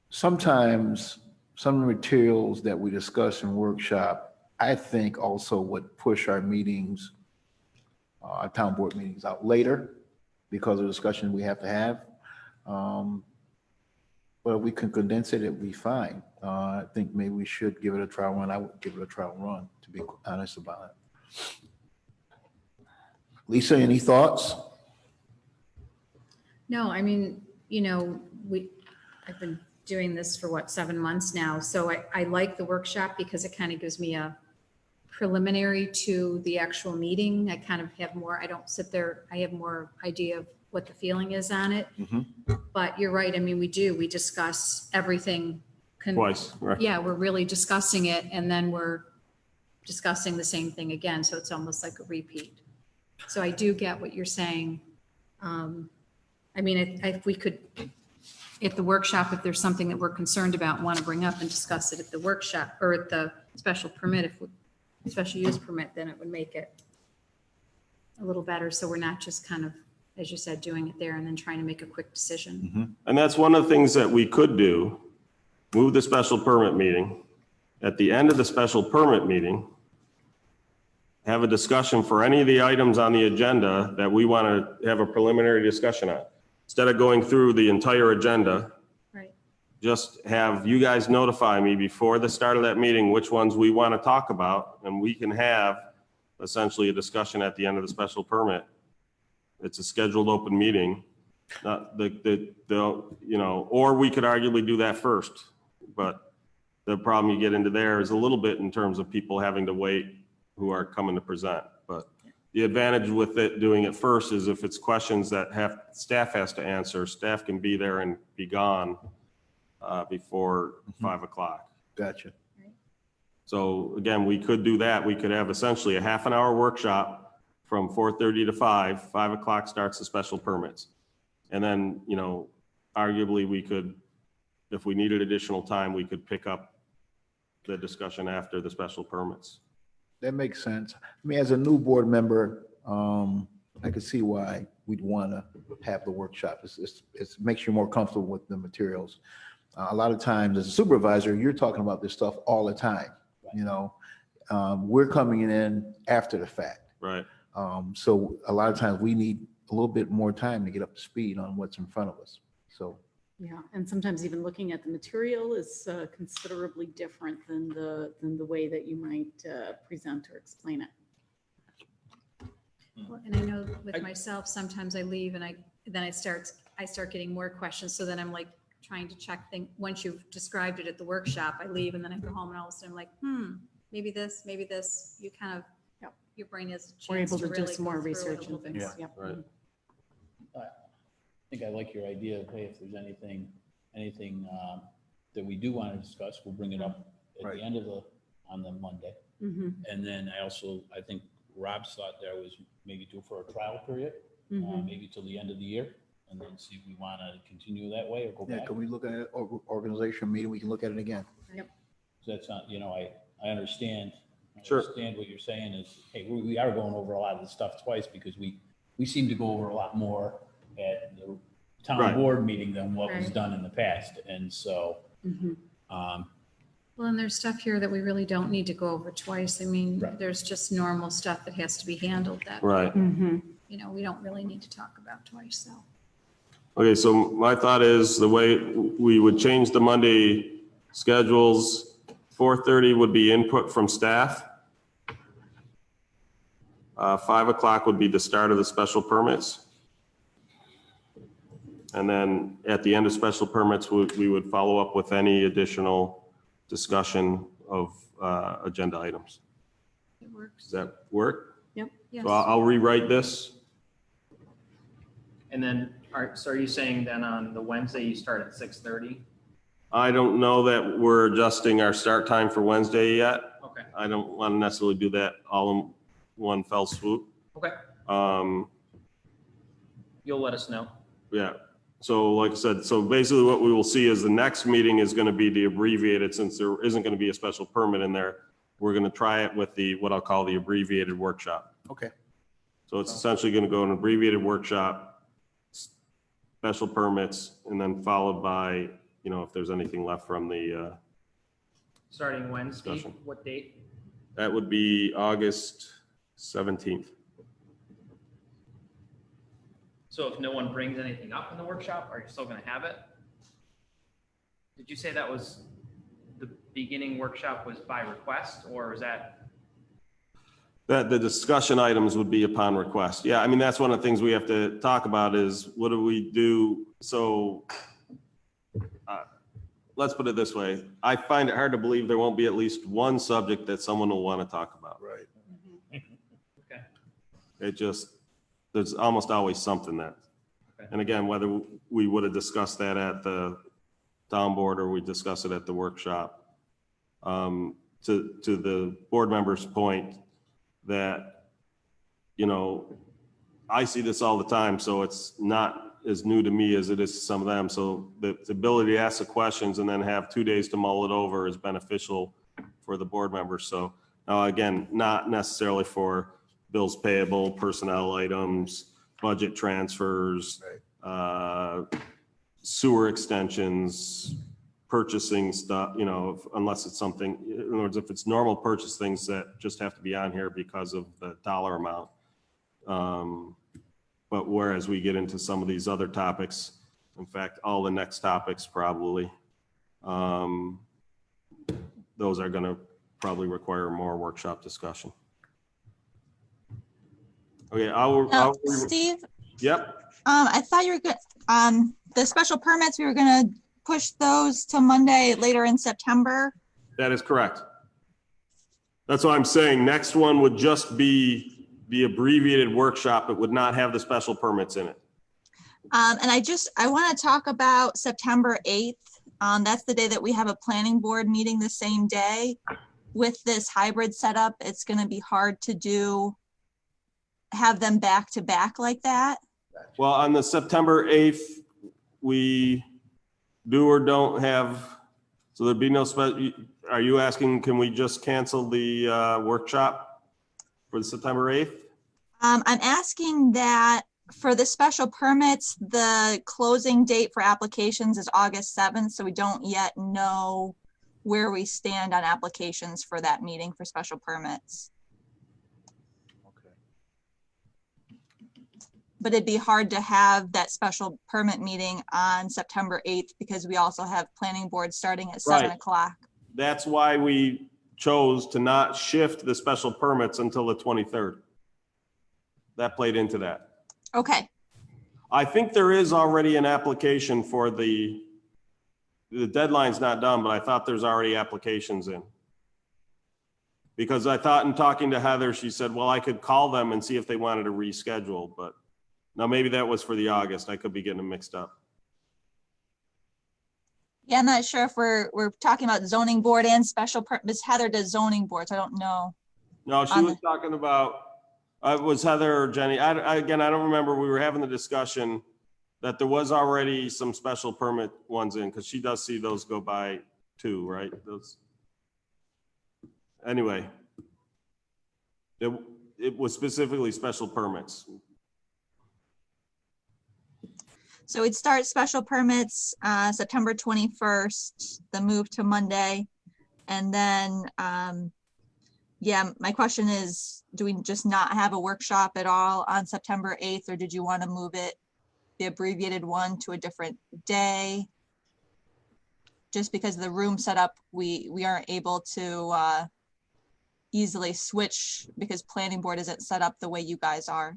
Sometimes some materials that we discuss in workshop I think also would push our meetings, our town board meetings out later because of the discussion we have to have. But if we can condense it, it'd be fine. I think maybe we should give it a trial run. I would give it a trial run, to be honest about it. Lisa, any thoughts? No, I mean, you know, I've been doing this for 7 months now. So I like the workshop because it kind of gives me a preliminary to the actual meeting. I kind of have more, I don't sit there, I have more idea of what the feeling is on it. But you're right. I mean, we discuss everything. Twice, right? Yeah, we're really discussing it and then we're discussing the same thing again. So it's almost like a repeat. So I do get what you're saying. I mean, if we could, if the workshop, if there's something that we're concerned about, want to bring up and discuss it at the workshop or at the special permit, special use permit, then it would make it a little better. So we're not just kind of, as you said, doing it there and then trying to make a quick decision. And that's one of the things that we could do, move the special permit meeting. At the end of the special permit meeting, have a discussion for any of the items on the agenda that we want to have a preliminary discussion on. Instead of going through the entire agenda, Right. just have you guys notify me before the start of that meeting which ones we want to talk about, and we can have essentially a discussion at the end of the special permit. It's a scheduled open meeting, not or we could arguably do that first. But the problem you get into there is a little bit in terms of people having to wait who are coming to present. But the advantage with it doing it first is if it's questions that staff has to answer, staff can be there and be gone before 5 o'clock. Gotcha. So again, we could do that. We could have essentially a half an hour workshop from 4:30 to 5. 5 o'clock starts the special permits. And then, arguably we could, if we needed additional time, we could pick up the discussion after the special permits. That makes sense. I mean, as a new board member, I could see why we'd want to have the workshop. It makes you more comfortable with the materials. A lot of times as a supervisor, you're talking about this stuff all the time. We're coming in after the fact. Right. So a lot of times we need a little bit more time to get up to speed on what's in front of us. So. Yeah, and sometimes even looking at the material is considerably different than the way that you might present or explain it. Well, and I know with myself, sometimes I leave and then I start getting more questions. So then I'm like trying to check things. Once you've described it at the workshop, I leave and then I go home and all of a sudden I'm like, maybe this. You kind of, your brain has a chance We're able to really do some go more through it a research little and bit things. more. Yep. Right. I think I like your idea of, hey, if there's anything that we do want to discuss, we'll bring it up at the end of on the Monday. And then I think Rob's thought there was maybe do for a trial period, maybe till the end of the year, and then see if we want to continue that way or go back. Can we look at it, organizational meeting, we can look at it again. Yep. So that's not, I understand. Sure. I understand what you're saying is, hey, we are going over a lot of this stuff twice because we seem to go over a lot more at the town board meeting than what was done in the past. And so, Well, and there's stuff here that we really don't need to go over twice. I mean, there's just normal stuff that has to be handled that, Right. we don't really need to talk about twice, so. Okay, so my thought is the way we would change the Monday schedules, 4:30 would be input from staff. 5 o'clock would be the start of the special permits. And then at the end of special permits, we would follow up with any additional discussion of agenda items. It works. Does that work? Yep. Yes. So I'll rewrite this. And then, so are you saying then on the Wednesday, you start at 6:30? I don't know that we're adjusting our start time for Wednesday yet. Okay. I don't want to necessarily do that all in one fell swoop. Okay. You'll let us know. Yeah. So like I said, so basically what we will see is the next meeting is going to be the abbreviated, since there isn't going to be a special permit in there. We're going to try it with what I'll call the abbreviated workshop. Okay. So it's essentially going to go an abbreviated workshop, special permits, and then followed by, if there's anything left from the Starting Wednesday, discussion. what date? That would be August 17th. So if no one brings anything up in the workshop, are you still going to have it? Did you say that was the beginning workshop was by request, or is that? That the discussion items would be upon request. Yeah, I mean, that's one of the things we have to talk about is what do we do? So let's put it this way. I find it hard to believe there won't be at least one subject that someone will want to talk about. Right. Okay. It just, there's almost always something that, Okay. and again, whether we would have discussed that at the town board or we discuss it at the workshop. To the board members' point that, you know, I see this all the time, so it's not as new to me as it is to some of them. So the ability to ask the questions and then have 2 days to mull it over is beneficial for the board members. So now again, not necessarily for bills payable, personnel items, budget transfers, sewer extensions, purchasing stuff, you know, unless it's something, in other words, if it's normal purchase things that just have to be on here because of the dollar amount. But whereas we get into some of these other topics, in fact, all the next topics probably, those are going to probably require more workshop discussion. Okay, Steve, Yep, I thought you were good. The special permits, we were gonna push those to Monday later in September. that is correct. That's what I'm saying. Next one would just be the abbreviated workshop. It would not have the special permits in it. And I want to talk about September 8th. That's the day that we have a planning board meeting the same day. With this hybrid setup, it's going to be hard to have them back to back like that. Well, on the September 8th, we do or don't have, so there'd be no special, are you asking, can we just cancel the workshop for the September 8th? I'm asking that for the special permits, the closing date for applications is August 7th, so we don't yet know where we stand on applications for that meeting for special permits. Okay. But it'd be hard to have that special permit meeting on September 8th because we also have planning board starting at 7 Right. o'clock. That's why we chose to not shift the special permits until the 23rd. That played into that. Okay, I think there is already an application for the deadline's not done, but I thought there's already applications in. Because I thought in talking to Heather, she said, well, I could call them and see if they wanted to reschedule, but now maybe that was for the August. I could be getting them mixed up. yeah, I'm not sure if we're talking about zoning board and special Miss Heather does zoning boards. I don't know. No, she was talking about, was Heather or Jenny? Again, I don't remember. We were having the discussion that there was already some special permit ones in, because she does see those go by too, right? Those. Anyway, it was specifically special permits. So we'd start special permits September 21st, the move to Monday. And then, yeah, my question is, do we just not have a workshop at all on September 8th, or did you want to move it, the abbreviated one, to a different day? Just because of the room setup, we aren't able to easily switch because planning board isn't set up the way you guys are.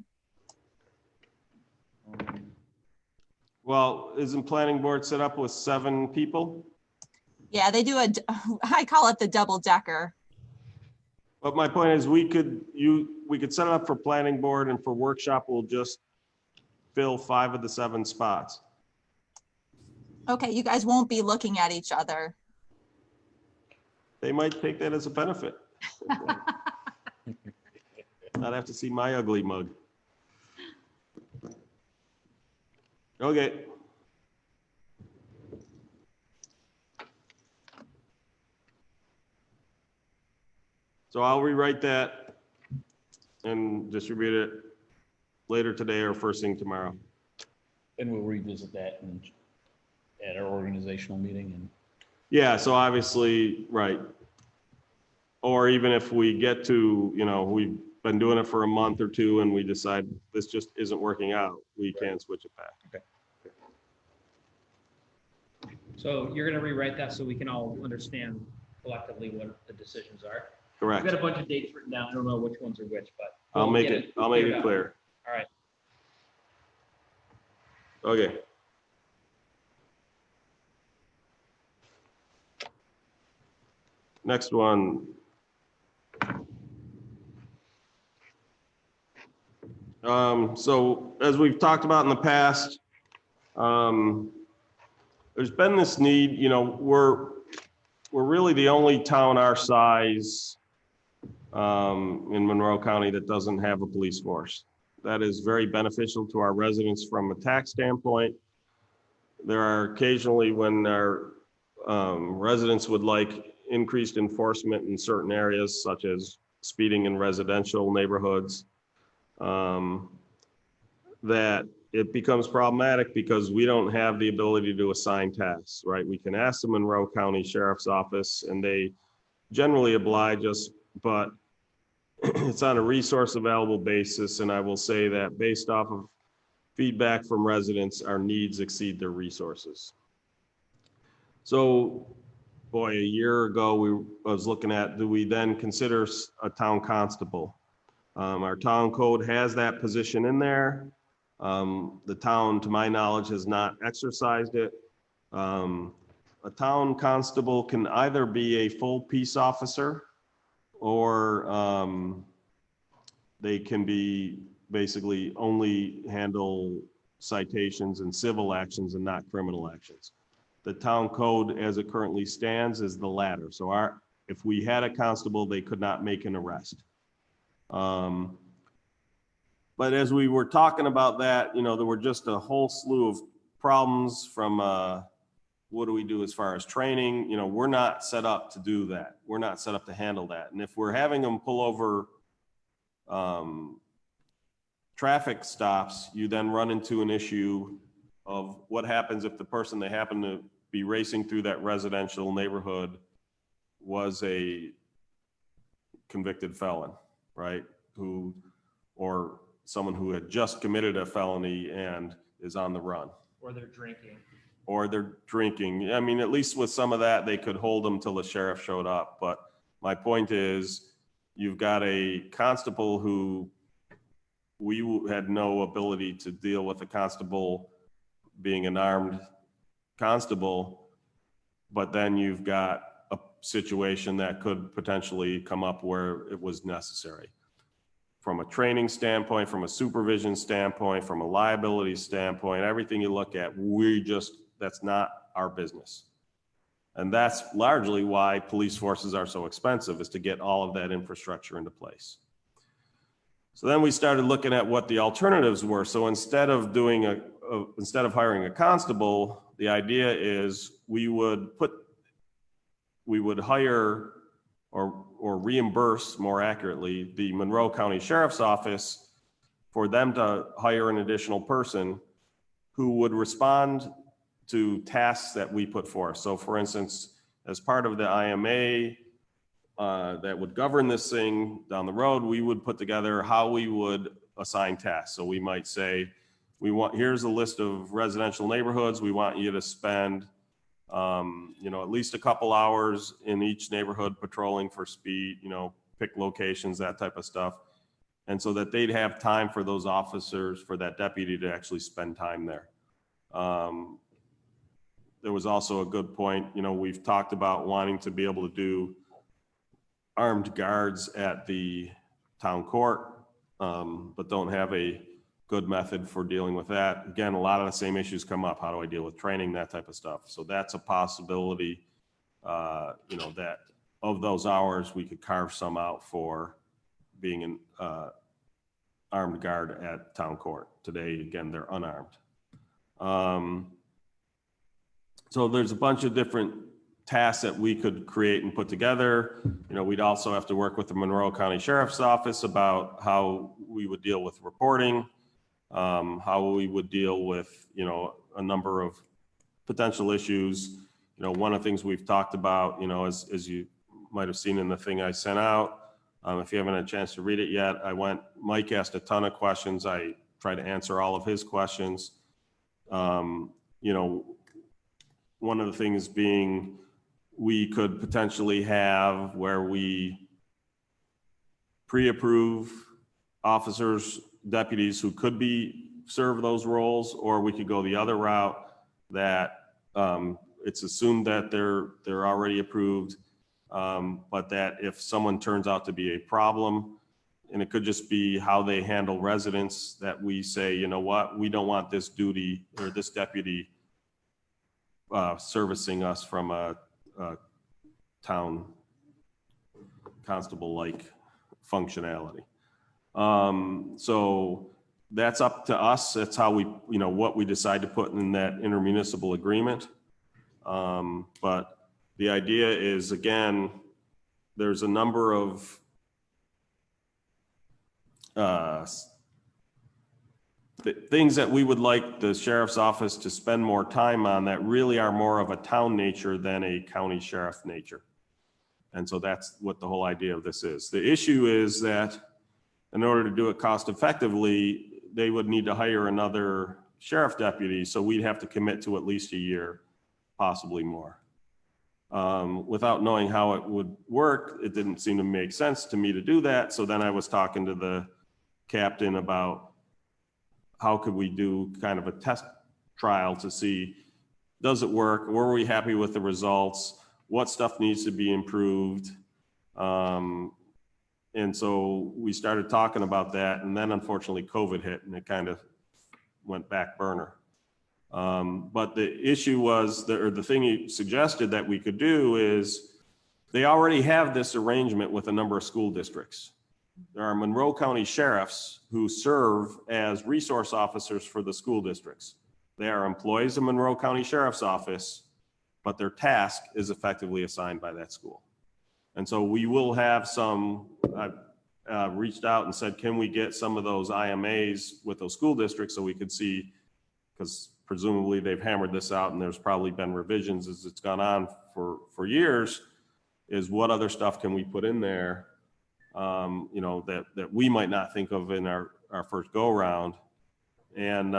Well, isn't planning board set up with 7 people? Yeah, they do I call it the double decker. But my point is we could set it up for planning board, and for workshop, we'll just fill 5 of the 7 spots. Okay, you guys won't be looking at each other. They might take that as a benefit. Not have to see my ugly mug. Okay. So I'll rewrite that and distribute it later today or first thing tomorrow. And we'll revisit that at our organizational meeting. And Yeah, so obviously, right. or even if we get to, we've been doing it for a month or two and we decide this just isn't working out, we can switch it back. Okay. So you're gonna rewrite that so we can all understand collectively what the decisions are? Correct. We've got a bunch of dates written down. I don't know which ones are which, but. I'll we'll make get it clear. All right. Okay. Next one. So as we've talked about in the past, there's been this need, we're really the only town our size in Monroe County that doesn't have a police force. That is very beneficial to our residents from a tax standpoint. There are occasionally when our residents would like increased enforcement in certain areas, such as speeding in residential neighborhoods, that it becomes problematic because we don't have the ability to assign tasks, right? We can ask the Monroe County Sheriff's Office and they generally oblige us, but it's on a resource available basis. And I will say that based off of feedback from residents, our needs exceed their resources. So, boy, a year ago, I was looking at, do we then consider a town constable? Our town code has that position in there. The town, to my knowledge, has not exercised it. A town constable can either be a full peace officer or they can be basically only handle citations and civil actions and not criminal actions. The town code as it currently stands is the latter. So if we had a constable, they could not make an arrest. But as we were talking about that, there were just a whole slew of problems from what do we do as far as training? We're not set up to do that. We're not set up to handle that. And if we're having them pull over traffic stops, you then run into an issue of what happens if the person they happen to be racing through that residential neighborhood was a convicted felon, right? Or someone who had just committed a felony and is on the run. Or they're drinking. I mean, at least with some of that, they could hold them till the sheriff showed up. But my point is, you've got a constable who we had no ability to deal with a constable being an armed constable, but then you've got a situation that could potentially come up where it was necessary. From a training standpoint, from a supervision standpoint, from a liability standpoint, everything you look at, that's not our business. And that's largely why police forces are so expensive, is to get all of that infrastructure into place. So then we started looking at what the alternatives were. So instead of hiring a constable, the idea is we would hire or reimburse, more accurately, the Monroe County Sheriff's Office for them to hire an additional person who would respond to tasks that we put forth. So for instance, as part of the IMA that would govern this thing down the road, we would put together how we would assign tasks. So we might say, here's a list of residential neighborhoods. We want you to spend at least a couple hours in each neighborhood patrolling for speed, pick locations, that type of stuff. And so that they'd have time for those officers, for that deputy to actually spend time there. There was also a good point, we've talked about wanting to be able to do armed guards at the town court, but don't have a good method for dealing with that. Again, a lot of the same issues come up. How do I deal with training, that type of stuff? So that's a possibility, that of those hours, we could carve some out for being an armed guard at town court. Today, again, they're unarmed. So there's a bunch of different tasks that we could create and put together. We'd also have to work with the Monroe County Sheriff's Office about how we would deal with reporting, how we would deal with, a number of potential issues. One of the things we've talked about, as you might have seen in the thing I sent out. If you haven't had a chance to read it yet, Mike asked a ton of questions. I tried to answer all of his questions. You know, one of the things being we could potentially have where we pre-approve officers, deputies who could serve those roles, or we could go the other route that it's assumed that they're already approved, but that if someone turns out to be a problem, and it could just be how they handle residents, that we say, you know what, we don't want this duty or this deputy servicing us from a town constable-like functionality. So that's up to us. That's how we, you know, what we decide to put in that intermunicipal agreement. But the idea is, again, there's a number of things that we would like the sheriff's office to spend more time on that really are more of a town nature than a county sheriff nature. And so that's what the whole idea of this is. The issue is that in order to do it cost effectively, they would need to hire another sheriff deputy. So we'd have to commit to at least a year, possibly more. Without knowing how it would work, it didn't seem to make sense to me to do that. So then I was talking to the captain about how could we do kind of a test trial to see, does it work? Were we happy with the results? What stuff needs to be improved? And so we started talking about that, and then unfortunately COVID hit and it kind of went back burner. But the issue was, the thing he suggested that we could do is, they already have this arrangement with a number of school districts. There are Monroe County sheriffs who serve as resource officers for the school districts. They are employees of Monroe County Sheriff's Office, but their task is effectively assigned by that school. And so we will have some, I've reached out and said, can we get some of those IMAs with those school districts so we could see, because presumably they've hammered this out and there's probably been revisions as it's gone on for years, is what other stuff can we put in there, you know, that we might not think of in our first go around, and,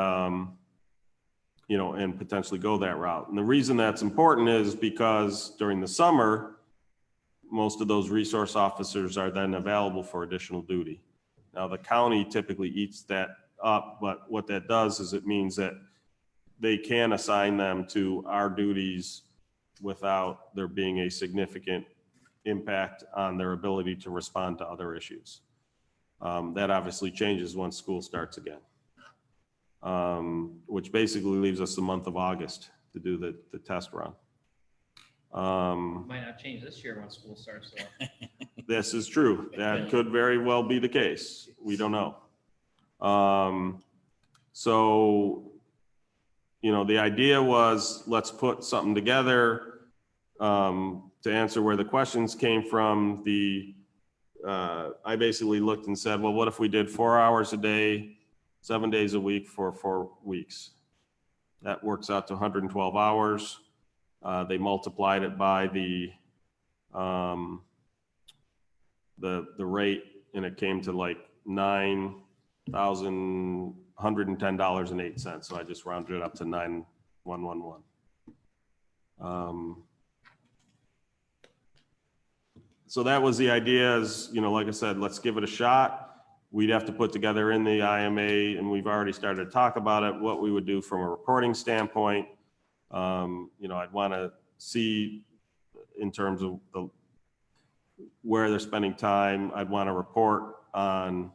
you know, and potentially go that route. And the reason that's important is because during the summer, most of those resource officers are then available for additional duty. Now, the county typically eats that up, but what that does is it means that they can assign them to our duties without there being a significant impact on their ability to respond to other issues. That obviously changes once school starts again, which basically leaves us the month of August to do the test run. Might not change this year when school starts though. This is true. That could very well be the case. We don't know. So, you know, the idea was, let's put something together to answer where the questions came from. I basically looked and said, well, what if we did 4 hours a day, 7 days a week for 4 weeks? That works out to 112 hours. They multiplied it by the rate, and it came to like $9,110.08. So I just rounded it up to 9,111. So that was the idea, is, you know, like I said, let's give it a shot. We'd have to put together in the IMA, and we've already started to talk about it, what we would do from a reporting standpoint. You know, I'd want to see in terms of where they're spending time. I'd want to report on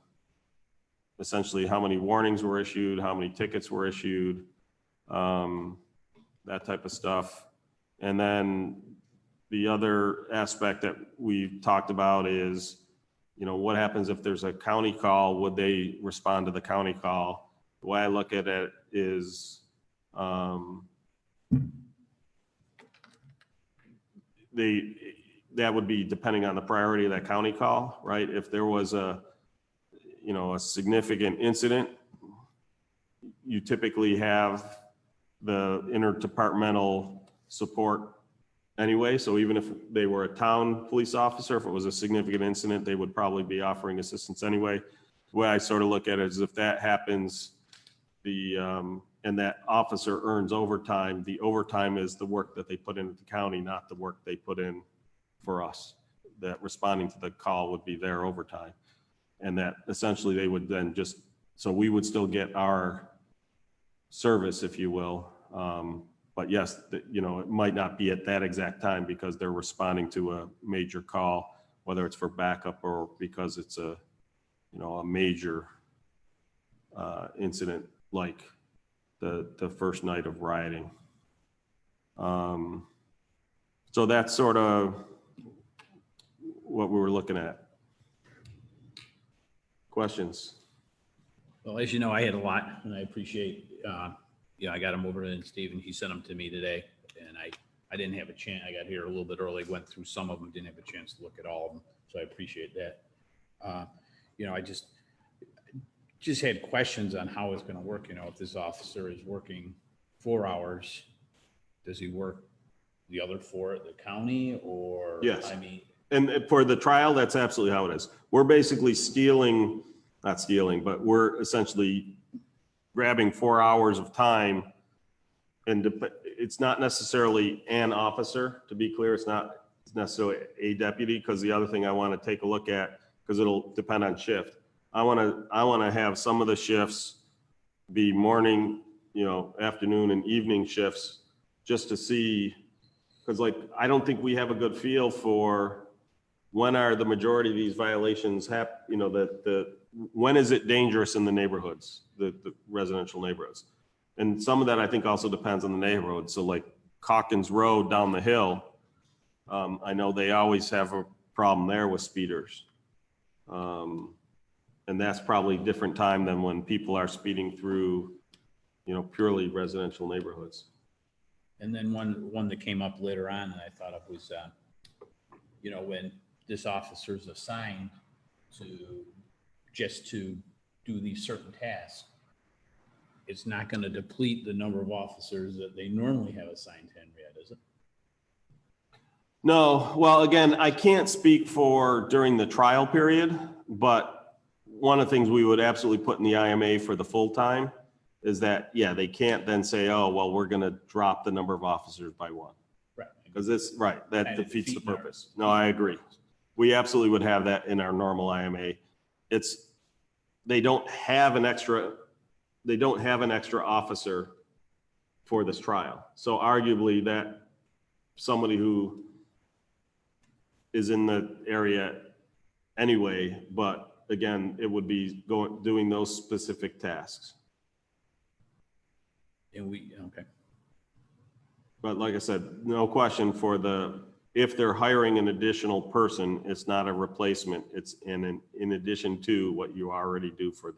essentially how many warnings were issued, how many tickets were issued, that type of stuff. And then the other aspect that we've talked about is, you know, what happens if there's a county call? Would they respond to the county call? The way I look at it is, that would be depending on the priority of that county call, right? If there was a significant incident, you typically have the interdepartmental support anyway. So even if they were a town police officer, if it was a significant incident, they would probably be offering assistance anyway. The way I sort of look at it is if that happens, and that officer earns overtime, the overtime is the work that they put into the county, not the work they put in for us. That responding to the call would be their overtime. And that essentially they would then just, so we would still get our service, if you will. But yes, you know, it might not be at that exact time because they're responding to a major call, whether it's for backup or because it's a, you know, a major incident like the first night of rioting. So that's sort of what we were looking at. Questions? Well, as you know, I had a lot, and I appreciate, you know, I got them over to Stephen. He sent them to me today, and I didn't have a chance. I got here a little bit early, went through some of them, didn't have a chance to look at all of them, so I appreciate that. You know, I just had questions on how it's going to work. You know, if this officer is working 4 hours, does he work the other 4 at the county, or? Yes. I mean, and for the trial, that's absolutely how it is. We're basically not stealing, but we're essentially grabbing 4 hours of time. And it's not necessarily an officer, to be clear. It's not necessarily a deputy, because the other thing I want to take a look at, because it'll depend on shift. I want to have some of the shifts be morning, you know, afternoon and evening shifts, just to see, because like, I don't think we have a good feel for when are the majority of these violations you know, when is it dangerous in the neighborhoods, the residential neighborhoods? And some of that I think also depends on the neighborhood. So like Calkins Road down the hill, I know they always have a problem there with speeders. And that's probably different time than when people are speeding through, you know, purely residential neighborhoods. and then one that came up later on, and I thought it was, you know, when this officer's assigned just to do these certain tasks, it's not going to deplete the number of officers that they normally have assigned to Henriette, is it? No, well, again, I can't speak for during the trial period, but one of the things we would absolutely put in the IMA for the full time is that, yeah, they can't then say, oh, well, we're going to drop the number of officers by 1. Right. Because that Kind of defeats the defeating our- purpose. No, I agree. We absolutely would have that in our normal IMA. They don't have an extra officer for this trial. So arguably that somebody who is in the area anyway, but again, it would be doing those specific tasks. And okay. But like I said, no question if they're hiring an additional person, it's not a replacement. It's in addition to what you already do for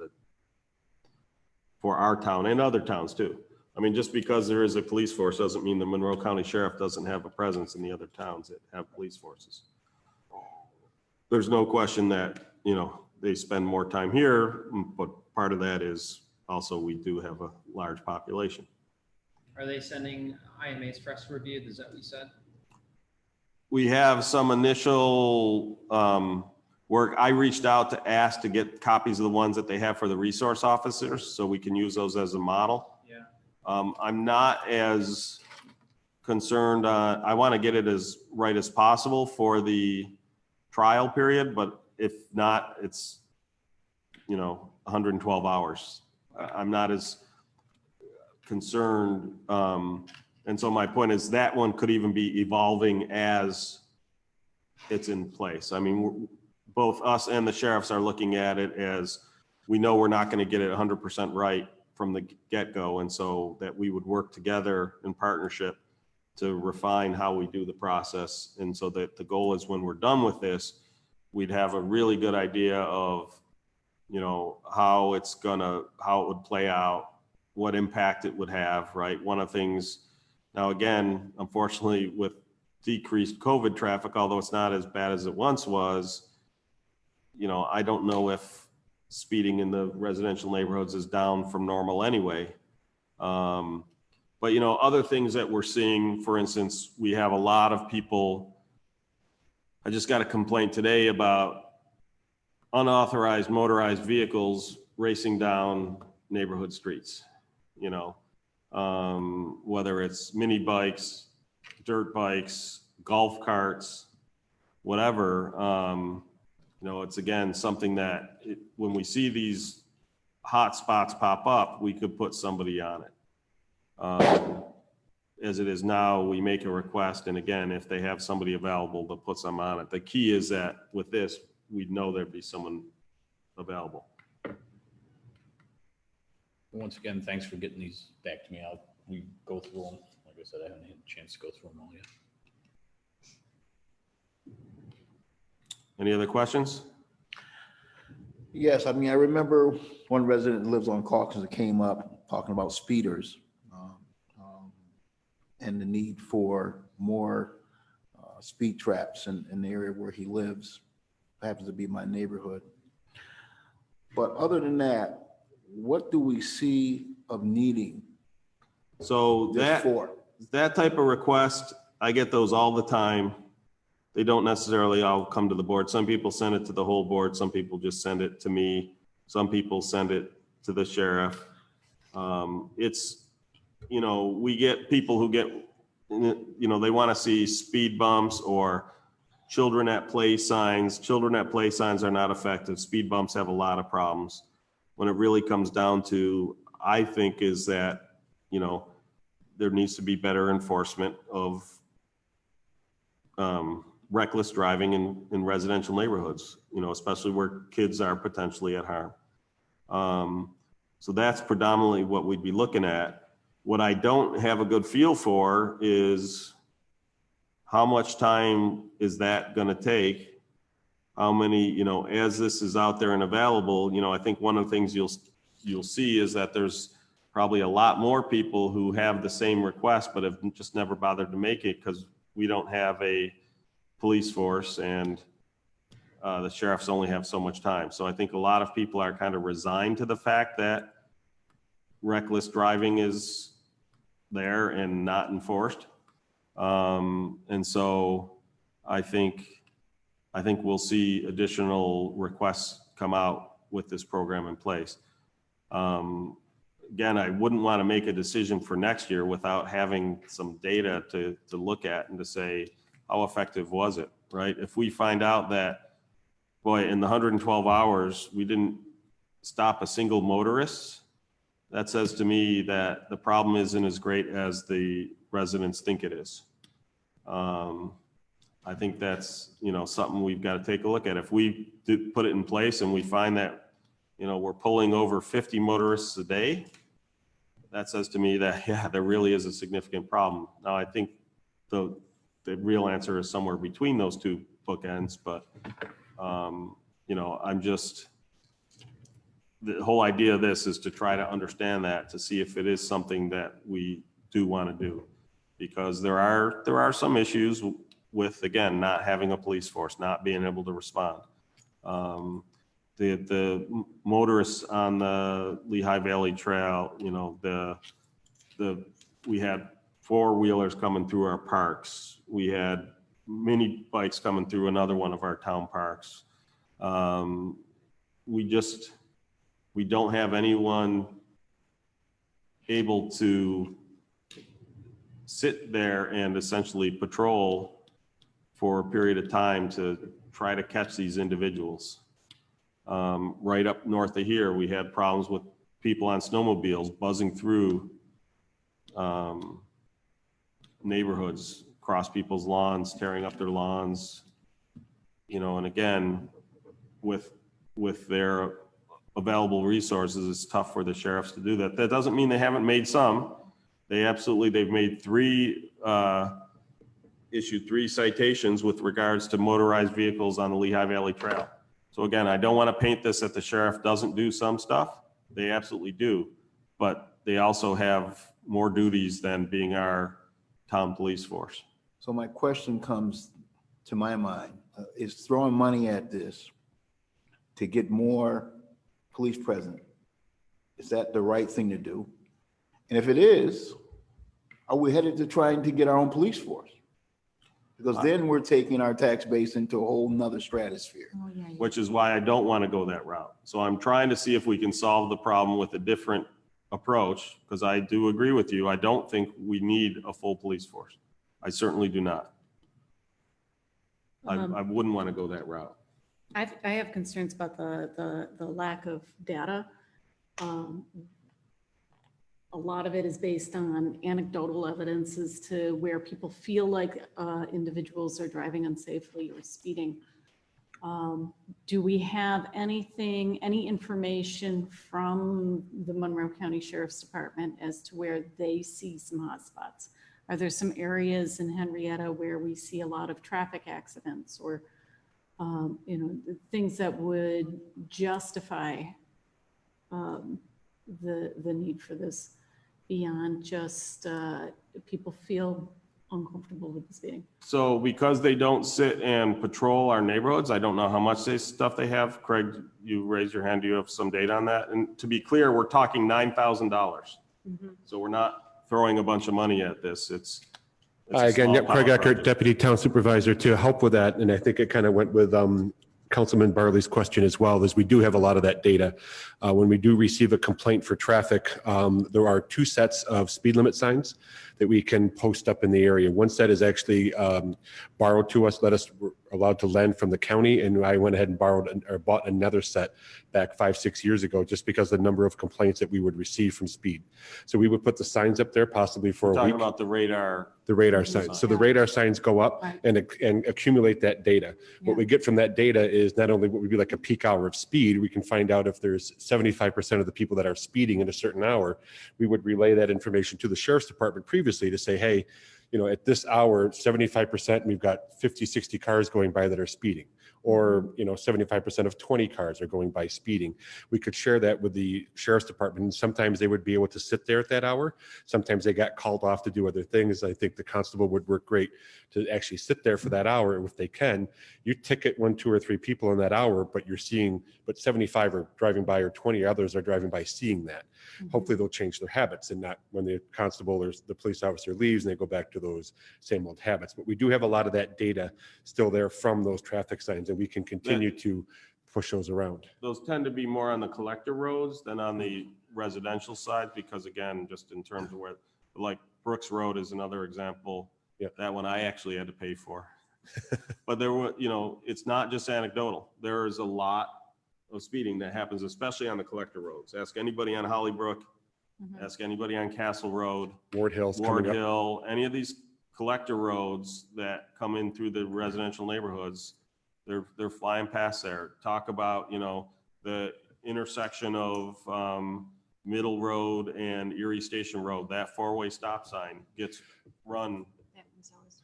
our town and other towns too. I mean, just because there is a police force doesn't mean the Monroe County Sheriff doesn't have a presence in the other towns that have police forces. There's no question that, you know, they spend more time here, but part of that is also we do have a large population. Are they sending IMAs for us to review? Is that what you said? We have some initial work. I reached out to ask to get copies of the ones that they have for the resource officers, so we can use those as a model. Yeah. I'm not as concerned. I want to get it as right as possible for the trial period, but if not, it's, you know, 112 hours. I'm not as concerned. And so my point is that one could even be evolving as it's in place. I mean, both us and the sheriffs are looking at it as we know we're not going to get it 100% right from the get-go. And so that we would work together in partnership to refine how we do the process. And so that the goal is when we're done with this, we'd have a really good idea of, you know, how it would play out, what impact it would have, right? One of the things, now again, unfortunately with decreased COVID traffic, although it's not as bad as it once was, you know, I don't know if speeding in the residential neighborhoods is down from normal anyway. But, you know, other things that we're seeing, for instance, we have a lot of people. I just got a complaint today about unauthorized motorized vehicles racing down neighborhood streets, you know, whether it's mini bikes, dirt bikes, golf carts, whatever. You know, it's again, something that when we see these hot spots pop up, we could put somebody on it. As it is now, we make a request, and again, if they have somebody available to put some on it. The key is that with this, we'd know there'd be someone available. Once again, thanks for getting these back to me. We go through them. Like I said, I haven't had a chance to go through them all yet. Any other questions? Yes, I mean, I remember one resident that lives on Calkins that came up talking about speeders and the need for more speed traps in the area where he lives. Happens to be my neighborhood. But other than that, what do we see of needing So this for? that type of request, I get those all the time. They don't necessarily all come to the board. Some people send it to the whole board. Some people just send it to me. Some people send it to the sheriff. It's, you know, we get people who get, you know, they want to see speed bumps or children at play signs. Children at play signs are not effective. Speed bumps have a lot of problems. When it really comes down to, I think, is that, you know, there needs to be better enforcement of reckless driving in residential neighborhoods, you know, especially where kids are potentially at harm. So that's predominantly what we'd be looking at. What I don't have a good feel for is how much time is that going to take? How many, you know, as this is out there and available, you know, I think one of the things you'll see is that there's probably a lot more people who have the same request, but have just never bothered to make it because we don't have a police force and the sheriffs only have so much time. So I think a lot of people are kind of resigned to the fact that reckless driving is there and not enforced. And so I think we'll see additional requests come out with this program in place. Again, I wouldn't want to make a decision for next year without having some data to look at and to say, how effective was it, right? If we find out that, boy, in the 112 hours, we didn't stop a single motorist, that says to me that the problem isn't as great as the residents think it is. I think that's, you know, something we've got to take a look at. If we put it in place and we find that, you know, we're pulling over 50 motorists a day, that says to me that, yeah, there really is a significant problem. Now, I think the real answer is somewhere between those two bookends, but, you know, the whole idea of this is to try to understand that, to see if it is something that we do want to do. Because there are some issues with, again, not having a police force, not being able to respond. The motorists on the Lehigh Valley Trail, you know, we had four-wheelers coming through our parks. We had mini bikes coming through another one of our town parks. We don't have anyone able to sit there and essentially patrol for a period of time to try to catch these individuals. Right up north of here, we had problems with people on snowmobiles buzzing through neighborhoods, across people's lawns, tearing up their lawns, you know, and again, with their available resources, it's tough for the sheriffs to do that. That doesn't mean they haven't made some. They've made issued three citations with regards to motorized vehicles on the Lehigh Valley Trail. So again, I don't want to paint this that the sheriff doesn't do some stuff. They absolutely do, but they also have more duties than being our town police force. So my question comes to my mind, is throwing money at this to get more police present, is that the right thing to do? And if it is, are we headed to trying to get our own police force? Because then we're taking our tax base into a whole nother stratosphere. Oh, yeah, yeah. which is why I don't want to go that route. So I'm trying to see if we can solve the problem with a different approach, because I do agree with you. I don't think we need a full police force. I certainly do not. I wouldn't want to go that route. I have concerns about the lack of data. A lot of it is based on anecdotal evidence as to where people feel like individuals are driving unsafely or speeding. Do we have any information from the Monroe County Sheriff's Department as to where they see some hotspots? Are there some areas in Henrietta where we see a lot of traffic accidents or, things that would justify the need for this beyond just people feel uncomfortable with the speeding? So because they don't sit and patrol our neighborhoods, I don't know how much stuff they have. Craig, you raised your hand. Do you have some data on that? And to be clear, we're talking $9,000. Mm-hmm. So we're not throwing a bunch of money at this. It's a Again, small Craig pilot Eckert, project. Deputy Town Supervisor, to help with that, and I think it kind of went with Councilman Barley's question as well, is we do have a lot of that data. When we do receive a complaint for traffic, there are 2 sets of speed limit signs that we can post up in the area. One set is actually borrowed to us, we're allowed to lend from the county, and I went ahead and bought another set back 5-6 years ago, just because of the number of complaints that we would receive from speed. So we would put the signs up there possibly for We're a talking week. about the radar. The radar signs. So the radar signs go up Right. and accumulate that data. Yeah. What we get from that data is not only what would be like a peak hour of speed, we can find out if there's 75% of the people that are speeding at a certain hour. We would relay that information to the Sheriff's Department previously to say, hey, at this hour, 75%, we've got 50, 60 cars going by that are speeding. Or 75% of 20 cars are going by speeding. We could share that with the Sheriff's Department, and sometimes they would be able to sit there at that hour. Sometimes they got called off to do other things. I think the constable would work great to actually sit there for that hour if they can. You ticket 1, 2, or 3 people in that hour, but 75 are driving by, or 20 others are driving by seeing that. Mm-hmm. Hopefully they'll change their habits, and not when the constable or the police officer leaves and they go back to those same old habits. But we do have a lot of that data still there from those traffic signs, and we can continue to push those around. Those tend to be more on the collector roads than on the residential side, because again, just in terms of where, like Brooks Road is another example. Yep. That one I actually had to pay for. But there were, it's not just anecdotal. There is a lot of speeding that happens, especially on the collector roads. Ask anybody on Hollybrook, ask anybody on Castle Road, Ward Hill's Ward coming up. Hill, any of these collector roads that come in through the residential neighborhoods, they're flying past there. Talk about, the intersection of Middle Road and Erie Station Road, that 4-way stop sign gets run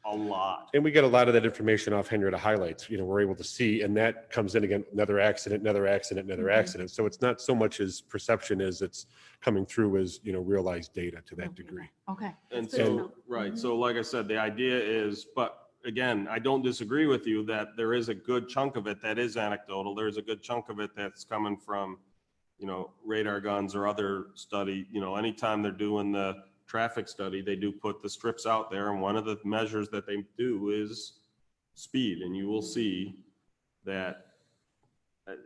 a lot. And we get a lot of that information off Henrietta highlights. We're able to see, and that comes in again, another accident, another accident, another accident. So it's not so much as perception as it's coming through as, realized data to that degree. Okay. And That's good to so, know. right, so like I said, the idea is, but again, I don't disagree with you that there is a good chunk of it that is anecdotal. There's a good chunk of it that's coming from, radar guns or other study. Anytime they're doing the traffic study, they do put the strips out there, and one of the measures that they do is speed, and you will see that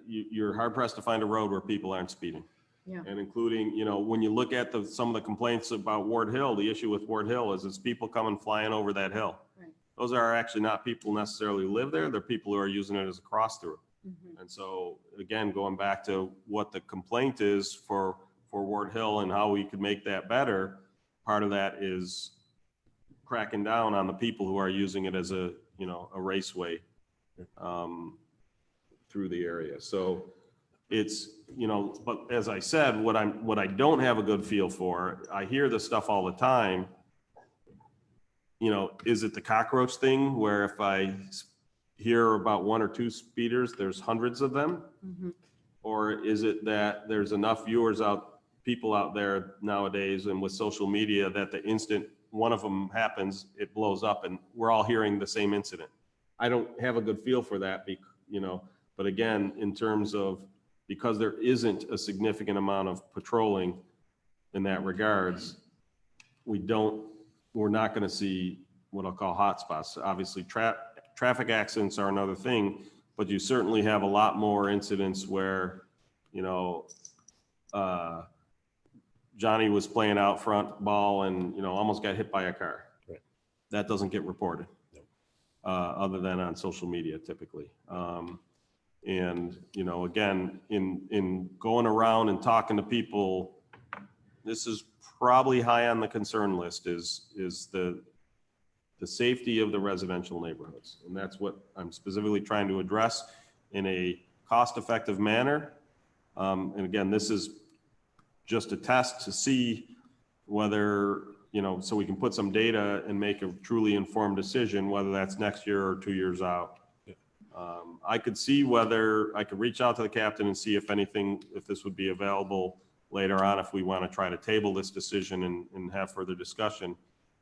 you're hard pressed to find a road where people aren't speeding. Yeah. And including, when you look at some of the complaints about Ward Hill, the issue with Ward Hill is it's people coming flying over that hill. Right. Those are actually not people necessarily who live there. They're people who are using it as a cross through. Mm-hmm. And so again, going back to what the complaint is for Ward Hill and how we could make that better, part of that is cracking down on the people who are using it as a raceway through the area. So it's, but as I said, what I don't have a good feel for, I hear this stuff all the time. Is it the cockroach thing where if I hear about 1 or 2 speeders, there's hundreds of them? Mm-hmm. Or is it that there's enough people out there nowadays and with social media that the instant one of them happens, it blows up and we're all hearing the same incident? I don't have a good feel for that, but again, in terms of, because there isn't a significant amount of patrolling in that regards, we don't we're not going to see what I'll call hotspots. Obviously, traffic accidents are another thing, but you certainly have a lot more incidents where, you know, Johnny was playing out front ball and, you know, almost got hit by a car. Right. That doesn't get reported, other than on social media typically. And, you know, again, in going around and talking to people, this is probably high on the concern list is the safety of the residential neighborhoods. And that's what I'm specifically trying to address in a cost-effective manner. And again, this is just a test to see whether, you know, so we can put some data and make a truly informed decision, whether that's next year or 2 years out. I could see whether I could reach out to the captain and see if anything, if this would be available later on, if we want to try to table this decision and have further discussion.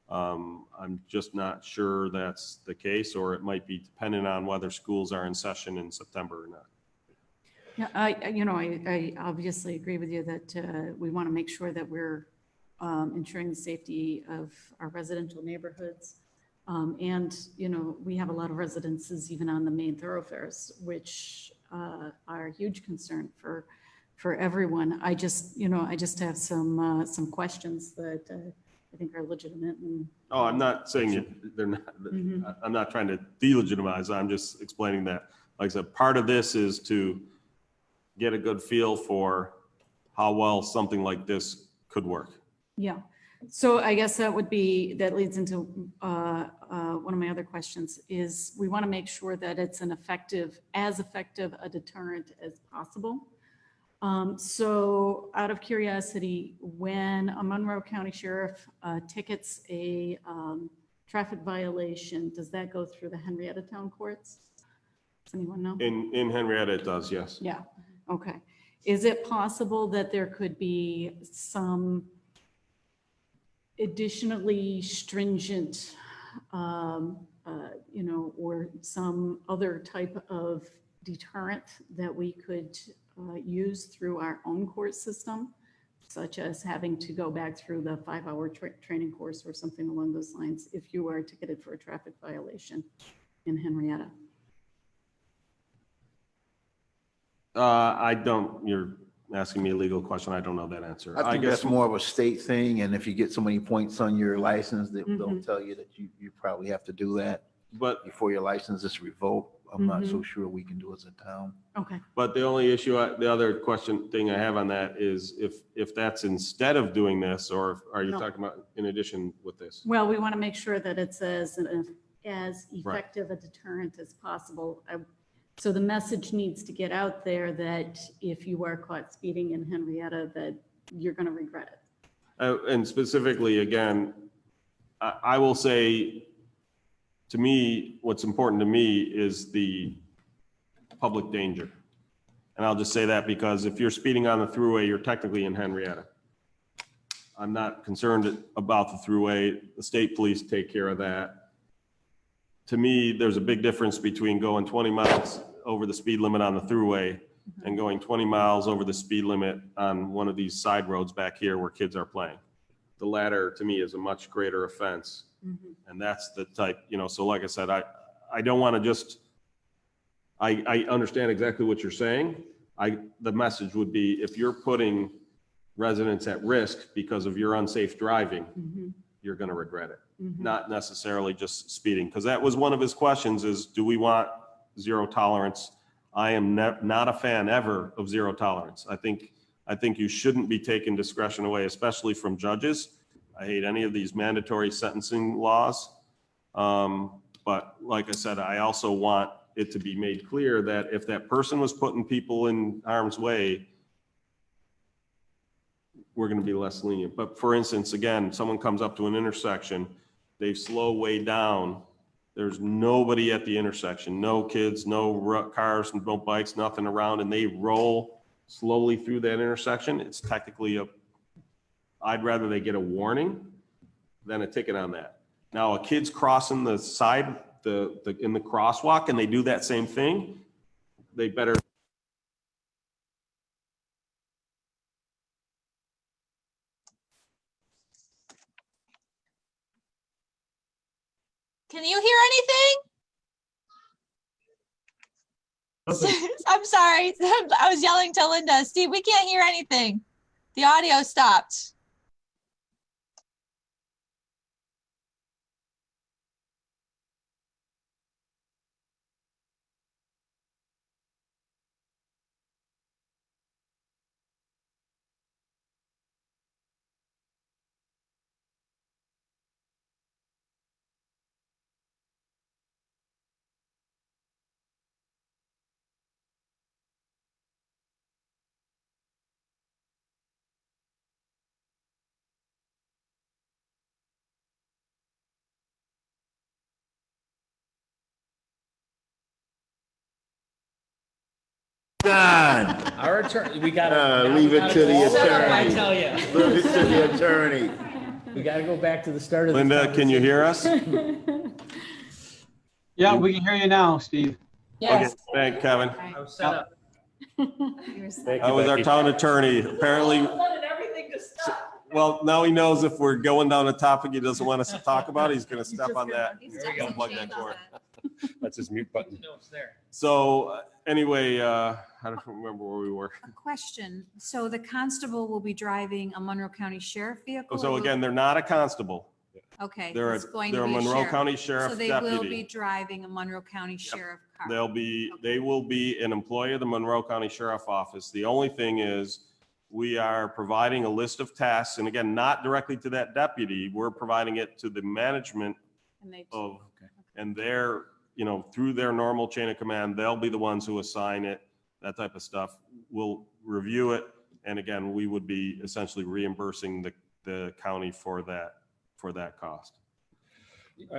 I'm just not sure that's the case, or it might be dependent on whether schools are in session in September or not. Yeah, I obviously agree with you that we want to make sure that we're ensuring the safety of our residential neighborhoods. And, you know, we have a lot of residences even on the main thoroughfares, which are a huge concern for everyone. I just have some questions that I think are legitimate. And Oh, I'm not saying they're not, I'm not trying to delegitimize. I'm just explaining that, like I said, part of this is to get a good feel for how well something like this could work. yeah. So I guess that leads into one of my other questions is we want to make sure that it's as effective a deterrent as possible. So out of curiosity, when a Monroe County Sheriff tickets a traffic violation, does that go through the Henrietta Town Courts? Does anyone know? In Henrietta, it does, yes. Yeah, okay. Is it possible that there could be some additionally stringent, or some other type of deterrent that we could use through our own court system, such as having to go back through the 5-hour training course or something along those lines if you are ticketed for a traffic violation in Henrietta? You're asking me a legal question. I don't know that answer. I think that's more of a state thing, and if you get so many points on your license, they'll tell you that you probably have to do that But before your license is revoked. I'm not so sure we can do as a town. Okay. But the only issue, the other thing I have on that is if that's instead of doing this, or are you talking about in addition with this? Well, we want to make sure that it's as effective a deterrent as possible. So the message needs to get out there that if you are caught speeding in Henrietta, that you're going to regret it. And specifically, again, I will say, to me, what's important to me is the public danger. And I'll just say that because if you're speeding on the thruway, you're technically in Henrietta. I'm not concerned about the thruway. The state police take care of that. To me, there's a big difference between going 20 miles over the speed limit on the thruway and going 20 miles over the speed limit on one of these side roads back here where kids are playing. The latter, to me, is a much greater offense. And that's the type, so like I said, I don't want to just, I understand exactly what you're saying. The message would be, if you're putting residents at risk because of your unsafe driving, you're going to regret it. Not necessarily just speeding, because that was one of his questions is, do we want zero tolerance? I am not a fan ever of zero tolerance. I think you shouldn't be taking discretion away, especially from judges. I hate any of these mandatory sentencing laws. But like I said, I also want it to be made clear that if that person was putting people in harm's way, we're going to be less lenient. But for instance, again, someone comes up to an intersection, they slow way down. There's nobody at the intersection, no kids, no cars, no bikes, nothing around, and they roll slowly through that intersection. It's technically I'd rather they get a warning than a ticket on that. Now, a kid's crossing the side, in the crosswalk, and they do that same thing, they better. Can you hear anything? I'm sorry. I was yelling to Linda. Steve, we can't hear anything. The audio stopped. Done. Our attorney, we gotta. Leave it to the Shut up, I attorney. tell you. Leave it to the attorney. We gotta go back to the start of the Linda, can you hear us? Yeah, we can hear you now, Steve. Yes. Okay, thank Kevin. I was set up. That was our town attorney. Apparently, Everything just stopped. well, now he knows if we're going down a topic he doesn't want us to talk about, he's gonna step on that. Unplug that cord. That's his mute button. No, it's there. So anyway, I don't remember where we were. A question. So the constable will be driving a Monroe County Sheriff vehicle? So again, they're not a constable. Okay. They're it's going a to be Monroe sheriff. County Sheriff So they will be deputy. driving a Monroe County Sheriff car? They will be an employee of the Monroe County Sheriff Office. The only thing is, we are providing a list of tasks, and again, not directly to that deputy, we're providing it to the management And they- of, and they're, through their normal chain of command, they'll be the ones who assign it, that type of stuff. We'll review it, and again, we would be essentially reimbursing the county for that cost. Go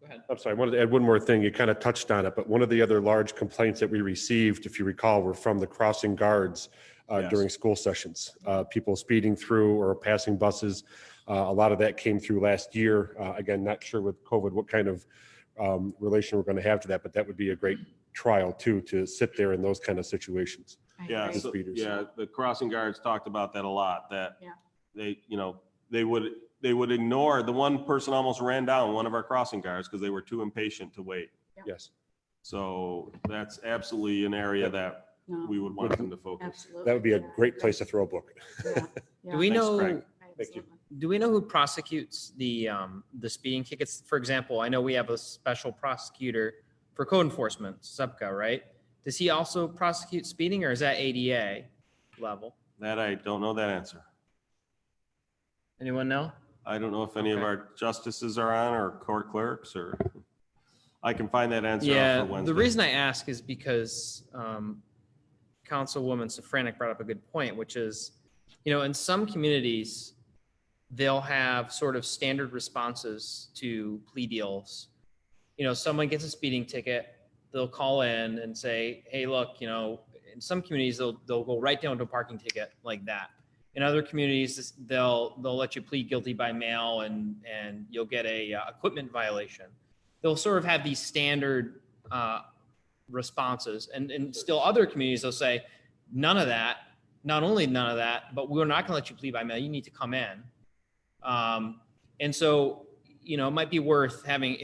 ahead. I'm sorry, I wanted to add one more thing. You kind of touched on it, but one of the other large complaints that we received, if you recall, were from the crossing guards Yes. during school sessions. People speeding through or passing buses. A lot of that came through last year. Again, not sure with COVID what kind of relation we're going to have to that, but that would be a great trial too, to sit there in those kind of situations. Yeah, The so, speeders. yeah, the crossing guards talked about that a lot, that Yeah. they would ignore, the one person almost ran down one of our crossing guards because they were too impatient to wait. Yes. So that's absolutely an area that No, we would want them to focus. absolutely. That would be a great place to throw a book. Yeah, Do we Thanks, know, Craig. Thank you. do we know who prosecutes the speeding tickets? For example, I know we have a special prosecutor for code enforcement, SEPCA, right? Does he also prosecute speeding, or is that ADA level? That I don't know that answer. Anyone know? I don't know if any of Okay. our justices are on or court clerks, or I can find that answer out Yeah, for Wednesday. the reason I ask is because Councilwoman Safranek brought up a good point, which is, in some communities, they'll have sort of standard responses to plea deals. Someone gets a speeding ticket, they'll call in and say, hey, look, in some communities, they'll go right down to a parking ticket like that. In other communities, they'll let you plead guilty by mail and you'll get a equipment violation. They'll sort of have these standard responses, and still other communities, they'll say none of that, not only none of that, but we're not going to let you plead by mail. You need to come in. And so, it might be worth having,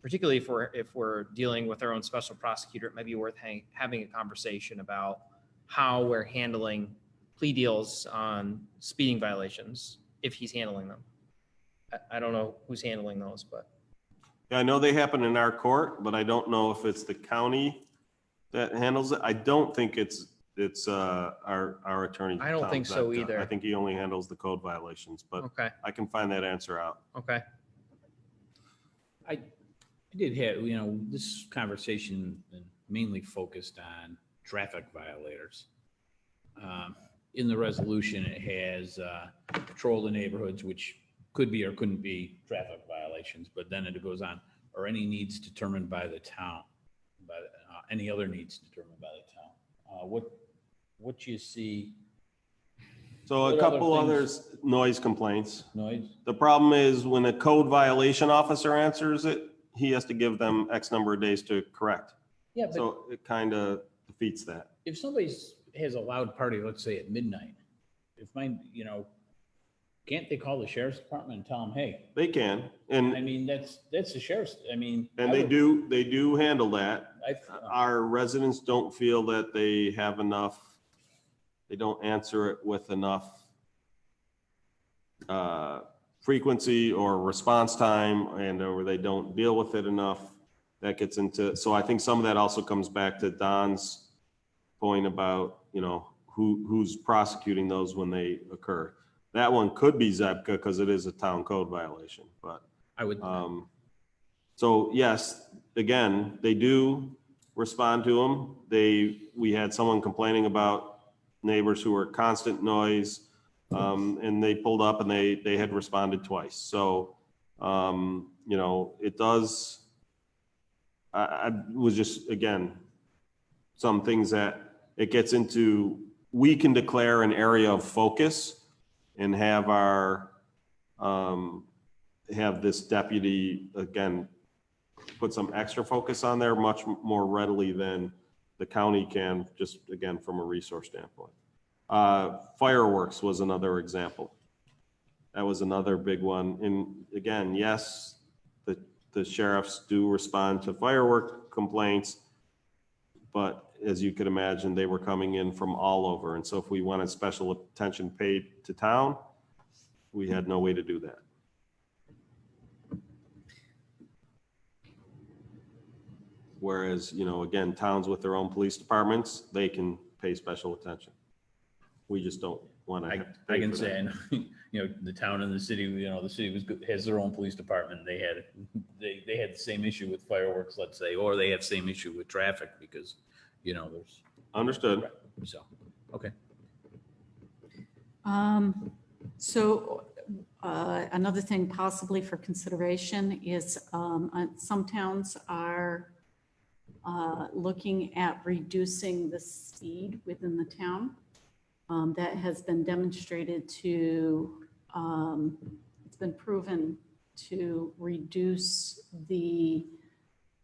particularly if we're dealing with our own special prosecutor, it might be worth having a conversation about how we're handling plea deals on speeding violations, if he's handling them. I don't know who's handling those, but. Yeah, I know they happen in our court, but I don't know if it's the county that handles it. I don't think it's our attorney. I don't Tom, think so that, either. I think he only handles the code violations, but Okay. I can find that answer out. Okay. I did have, this conversation mainly focused on traffic violators. In the resolution, it has patrol the neighborhoods, which could be or couldn't be traffic violations, but then it goes on, or any needs determined by the town, any other needs determined by the town. What you see? So What a couple other things? others, noise complaints. Noise? The problem is when a code violation officer answers it, he has to give them X number of days to correct. Yeah, but So it kind of defeats that. if somebody has a loud party, let's say at midnight, if mine, Can't they call the sheriff's department and tell them, hey, They can, I and mean, that's the sheriff's, I mean. I they would- do handle that. I- Our residents don't feel that they have enough, they don't answer it with enough frequency or response time, and or they don't deal with it enough. That gets into, so I think some of that also comes back to Don's point about, you know, who's prosecuting those when they occur. That one could be Zebka because it is a town code violation, but I would, so yes, again, they do respond to them. We had someone complaining about neighbors who were constant noise, and they pulled up and they had responded twice. So, you know, it does, I was just, again, some things that it gets into, we can declare an area of focus and have our, have this deputy, again, put some extra focus on there much more readily than the county can, just again, from a resource standpoint. Fireworks was another example. That was another big one. And again, yes, the sheriffs do respond to firework complaints, but as you could imagine, they were coming in from all over. And so if we wanted special attention paid to town, we had no way to do that. Whereas, you know, again, towns with their own police departments, they can pay special attention. We just don't want to. I can say, I know, you know, the town and the city, you know, the city has their own police department. They had the same issue with fireworks, let's say, or they have the same issue with traffic because, you know, there's. Understood. So, okay. So another thing possibly for consideration is some towns are looking at reducing the speed within the town. That has been demonstrated to, it's been proven to reduce the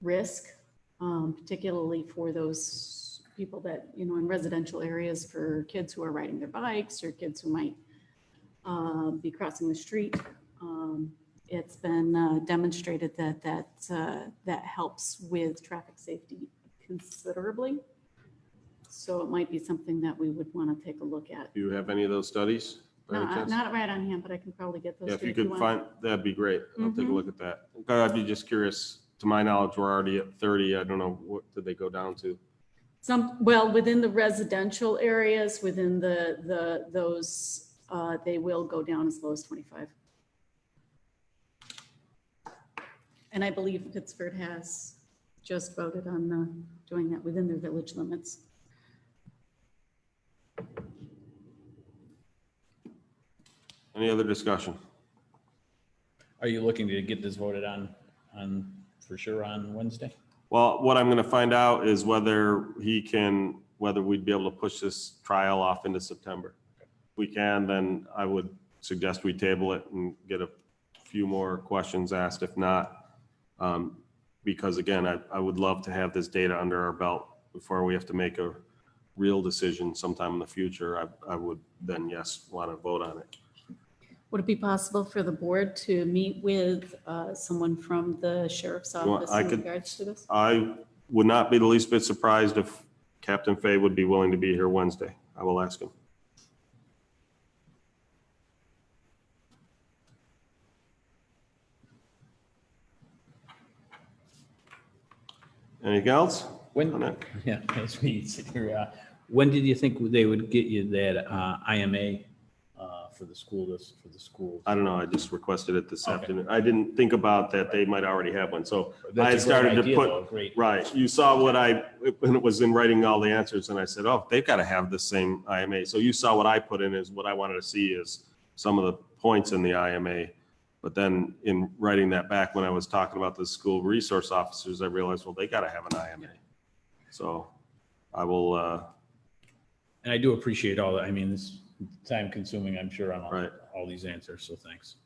risk, particularly for those people that, you know, in residential areas, for kids who are riding their bikes or kids who might be crossing the street. It's been demonstrated that helps with traffic safety considerably. So it might be something that we would want to take a look at. Do you have any of those studies? by any chance? Not right on hand, but I can probably get those. Yeah, if to you if could want. find, that'd be great. I'll take a Mhm. look at that. I'd be just curious. To my knowledge, we're already at 30. I don't know, what did they go down to? Well, within the residential areas, within those, they will go down as low as 25. And I believe Pittsford has just voted on doing that within their village limits. Any other discussion? Are you looking to get this voted on for sure on Wednesday? Well, what I'm going to find out is whether we'd be able to push this trial off into September. If we can, then I would suggest we table it and get a few more questions asked. If not, because again, I would love to have this data under our belt before we have to make a real decision sometime in the future. I would then, yes, want to vote on it. Would it be possible for the board to meet with someone from the sheriff's You want- office I in could- regards to this? I would not be the least bit surprised if Captain Fay would be willing to be here Wednesday. I will ask him. Anything else? When, on that? yeah, as we sit here, when did you think they would get you that IMA for the school, for the schools? I don't know. I just requested it this Okay. afternoon. I didn't think about that. They might already have one. So I had That's a great started to idea, put, though, great. right. You saw what when it was in writing all the answers and I said, oh, they've got to have the same IMA. So you saw what I put in is what I wanted to see is some of the points in the IMA. But then in writing that back, when I was talking about the school resource officers, I realized, well, they got to have an IMA. So I will, And I do appreciate all that. I mean, it's time consuming, I'm sure, on Right. all these answers, so thanks.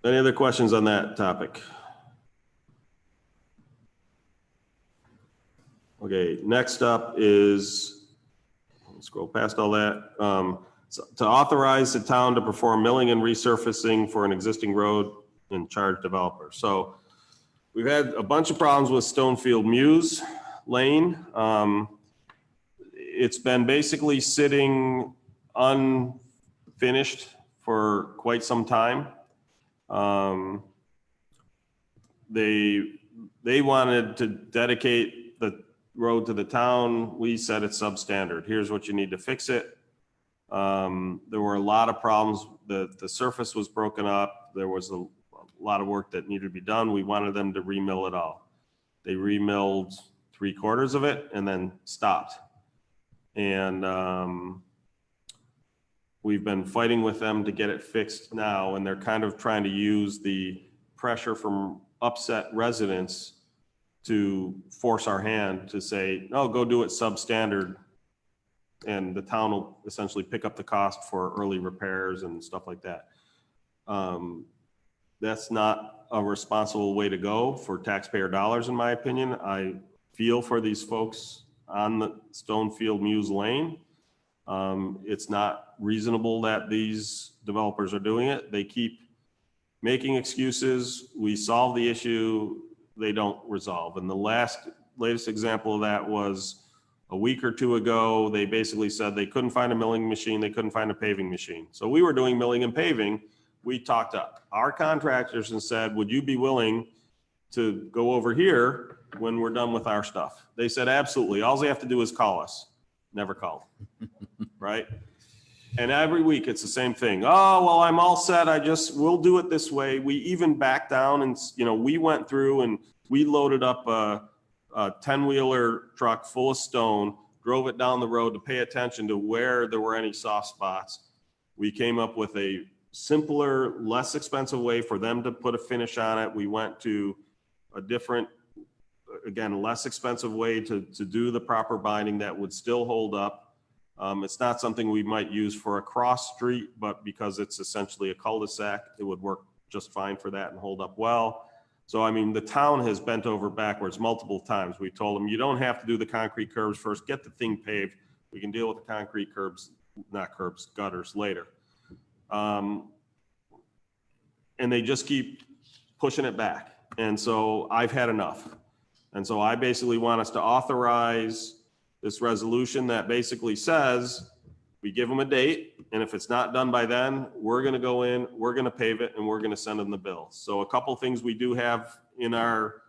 any other questions on that topic? Okay, next up is, scroll past all that. to authorize the town to perform milling and resurfacing for an existing road and charge developer. So we've had a bunch of problems with Stonefield Muse Lane. It's been basically sitting unfinished for quite some time. They wanted to dedicate the road to the town. We said it's substandard. Here's what you need to fix it. There were a lot of problems. The surface was broken up. There was a lot of work that needed to be done. We wanted them to remill it all. They remilled 3/4 of it and then stopped. And we've been fighting with them to get it fixed now, and they're kind of trying to use the pressure from upset residents to force our hand to say, no, go do it substandard. And the town will essentially pick up the cost for early repairs and stuff like that. That's not a responsible way to go for taxpayer dollars, in my opinion. I feel for these folks on the Stonefield Muse Lane. It's not reasonable that these developers are doing it. They keep making excuses. We solve the issue, they don't resolve. And the latest example of that was a week or two ago. They basically said they couldn't find a milling machine, they couldn't find a paving machine. So we were doing milling and paving. We talked to our contractors and said, would you be willing to go over here when we're done with our stuff? They said, absolutely. All they have to do is call us. Never called, right? And every week it's the same thing. Oh, well, I'm all set. We'll do it this way. We even backed down and, we went through and we loaded up a 10-wheeler truck full of stone, drove it down the road to pay attention to where there were any soft spots. We came up with a simpler, less expensive way for them to put a finish on it. We went to a different, again, less expensive way to do the proper binding that would still hold up. It's not something we might use for a cross street, but because it's essentially a cul-de-sac, it would work just fine for that and hold up well. So, I mean, the town has bent over backwards multiple times. We told them, you don't have to do the concrete curbs first, get the thing paved. We can deal with the concrete curbs, not curbs, gutters later. And they just keep pushing it back. And so I've had enough. And so I basically want us to authorize this resolution that basically says we give them a date, and if it's not done by then, we're going to go in, we're going to pave it, and we're going to send them the bill. So a couple things we do have in our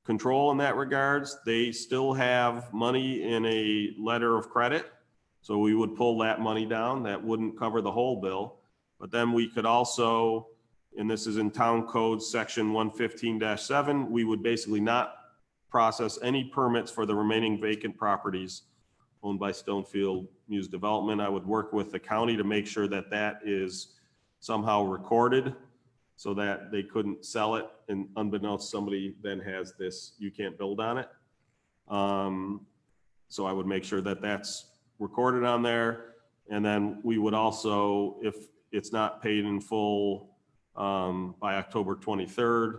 control in that regards. They still have money in a letter of credit, so we would pull that money down. That wouldn't cover the whole bill. But then we could also, and this is in Town Code Section 115-7, we would basically not process any permits for the remaining vacant properties owned by Stonefield Muse Development. I would work with the county to make sure that that is somehow recorded so that they couldn't sell it, and unbeknownst somebody then has this, you can't build on it. So I would make sure that that's recorded on there. And then we would also, if it's not paid in full by October 23rd,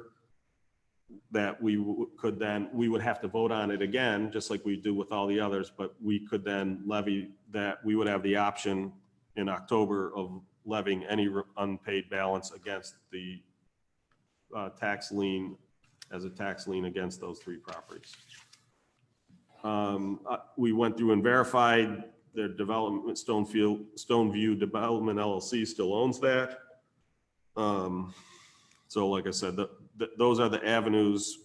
that we would have to vote on it again, just like we do with all the others, but we could then levy that. We would have the option in October of levying any unpaid balance against the tax lien, as a tax lien against those three properties. We went through and verified their development, Stoneview Development LLC still owns that. So like I said, those are the avenues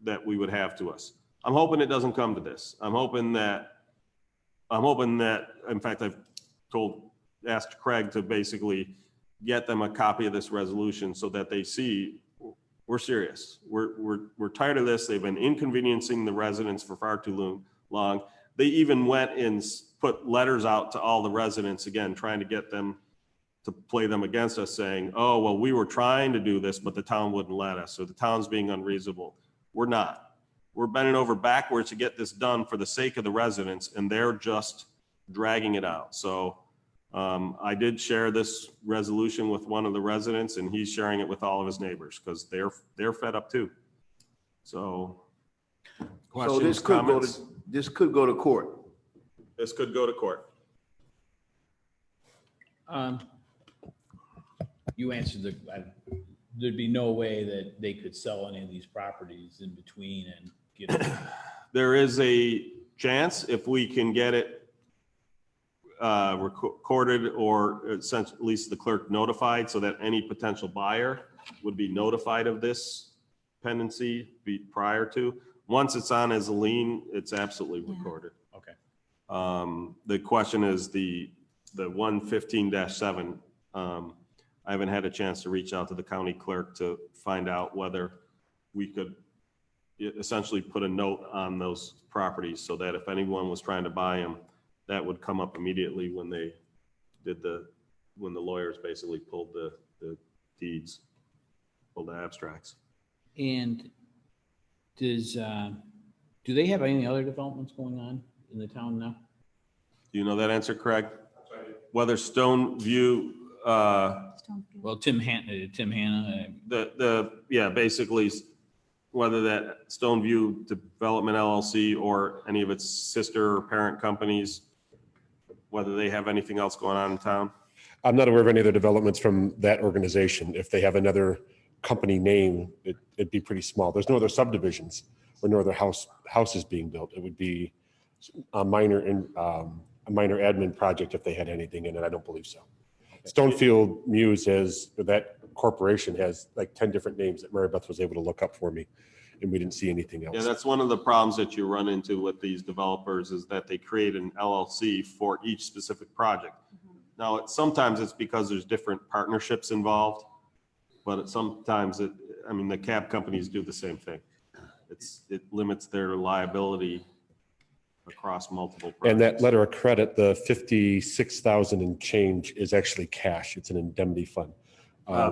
that we would have to us. I'm hoping it doesn't come to this. I'm hoping that, in fact, I've asked Craig to basically get them a copy of this resolution so that they see we're serious. We're tired of this. They've been inconveniencing the residents for far too long. They even went and put letters out to all the residents, again, trying to get them to play them against us, saying, oh, well, we were trying to do this, but the town wouldn't let us. So the town's being unreasonable. We're not. We're bending over backwards to get this done for the sake of the residents, and they're just dragging it out. So I did share this resolution with one of the residents, and he's sharing it with all of his neighbors because they're fed up too. So questions, this could comments? this could go to court. This could go to court. You answered there'd be no way that they could sell any of these properties in between and get it. There is a chance if we can get it recorded or at least the clerk notified so that any potential buyer would be notified of this pendency prior to. Once it's on as a lien, it's absolutely recorded. Okay. The question is the 115-7. I haven't had a chance to reach out to the county clerk to find out whether we could essentially put a note on those properties so that if anyone was trying to buy them, that would come up immediately when they did when the lawyers basically pulled the deeds, pulled the abstracts. And do they have any other developments going on in the town now? Do you know that answer, Craig? Whether Stoneview, Well, Tim Hanna. Basically whether that Stoneview Development LLC or any of its sister or parent companies, whether they have anything else going on in town. I'm not aware of any other developments from that organization. If they have another company name, it'd be pretty small. There's no other subdivisions or no other houses being built. It would be a minor admin project if they had anything in it. I don't believe so. Stonefield Muse that corporation has like 10 different names that Mary Beth was able to look up for me, and we didn't see anything else. Yeah, that's one of the problems that you run into with these developers is that they create an LLC for each specific project. Now, sometimes it's because there's different partnerships involved, but sometimes the cab companies do the same thing. It limits their liability across multiple projects. And that letter of credit, the 56,000 and change is actually cash. It's an indemnity fund.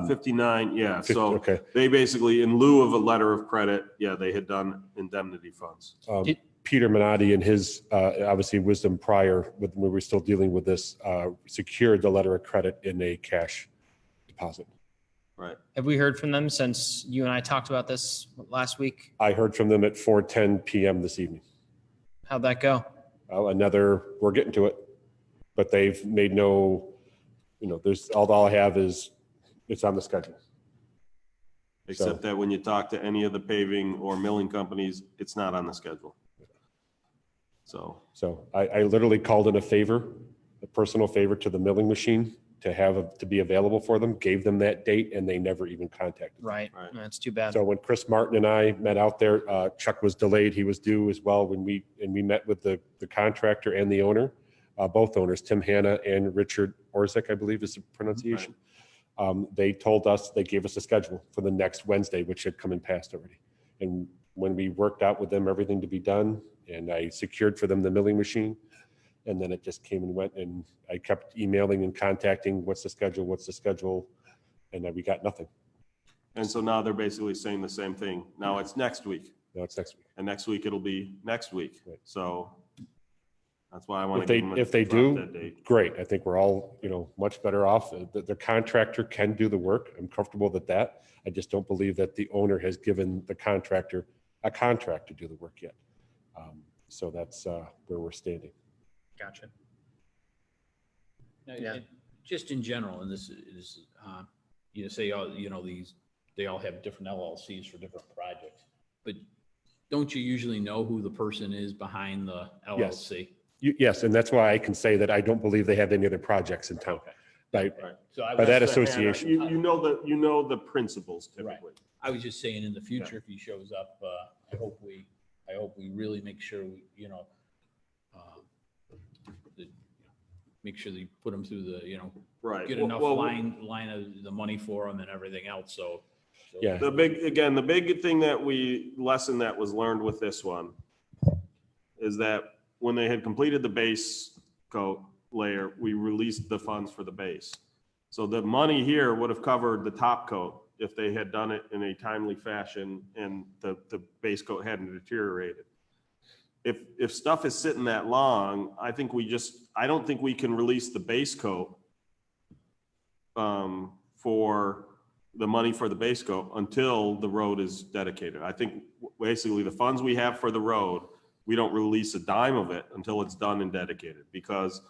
59, yeah. So okay. they basically, in lieu of a letter of credit, they had done indemnity funds. Peter Minotti and his obviously wisdom prior when we were still dealing with this secured the letter of credit in a cash deposit. Right. Have we heard from them since you and I talked about this last week? I heard from them at 4:10 p.m. this evening. How'd that go? We're getting to it, but they've made no, there's all I have is it's on the schedule. Except that when you talk to any of the paving or milling companies, it's not on the schedule. So I literally called in a personal favor to the milling machine to be available for them, gave them that date, and they never even contacted me. Right. That's too bad. So when Chris Martin and I met out there, Chuck was delayed. He was due as well when we met with the contractor and the owner, both owners, Tim Hanna and Richard Orzik, I believe is the pronunciation. Right. They gave us a schedule for the next Wednesday, which had come and passed already. And when we worked out with them everything to be done, and I secured for them the milling machine, and then it just came and went, and I kept emailing and contacting, what's the schedule? And we got nothing. And so now they're basically saying the same thing. Now it's next week. No, it's next week. And next week it'll be next week. Right. So that's why I want to If they do, great. I think we're all, much better off. The contractor can do the work. I'm comfortable with that. I just don't believe that the owner has given the contractor a contract to do the work yet. So that's where we're standing. Gotcha. Yeah. Just in general, and this is, say, they all have different LLCs for different projects, but don't you usually know who the person is behind the LLC? Yes, and that's why I can say that I don't believe they have any other projects in town. Okay. Right. So by that association. You know the principles typically. Right. I was just saying in the future, if he shows up, I hope we really make sure make sure that you put them through the, right. Get enough line of the money for them and everything else. So yeah. The big thing lesson that was learned with this one is that when they had completed the base coat layer, we released the funds for the base. So the money here would have covered the top coat if they had done it in a timely fashion and the base coat hadn't deteriorated. If stuff is sitting that long, I don't think we can release the base coat for the money for the base coat until the road is dedicated. I think basically the funds we have for the road, we don't release a dime of it until it's done and dedicated, because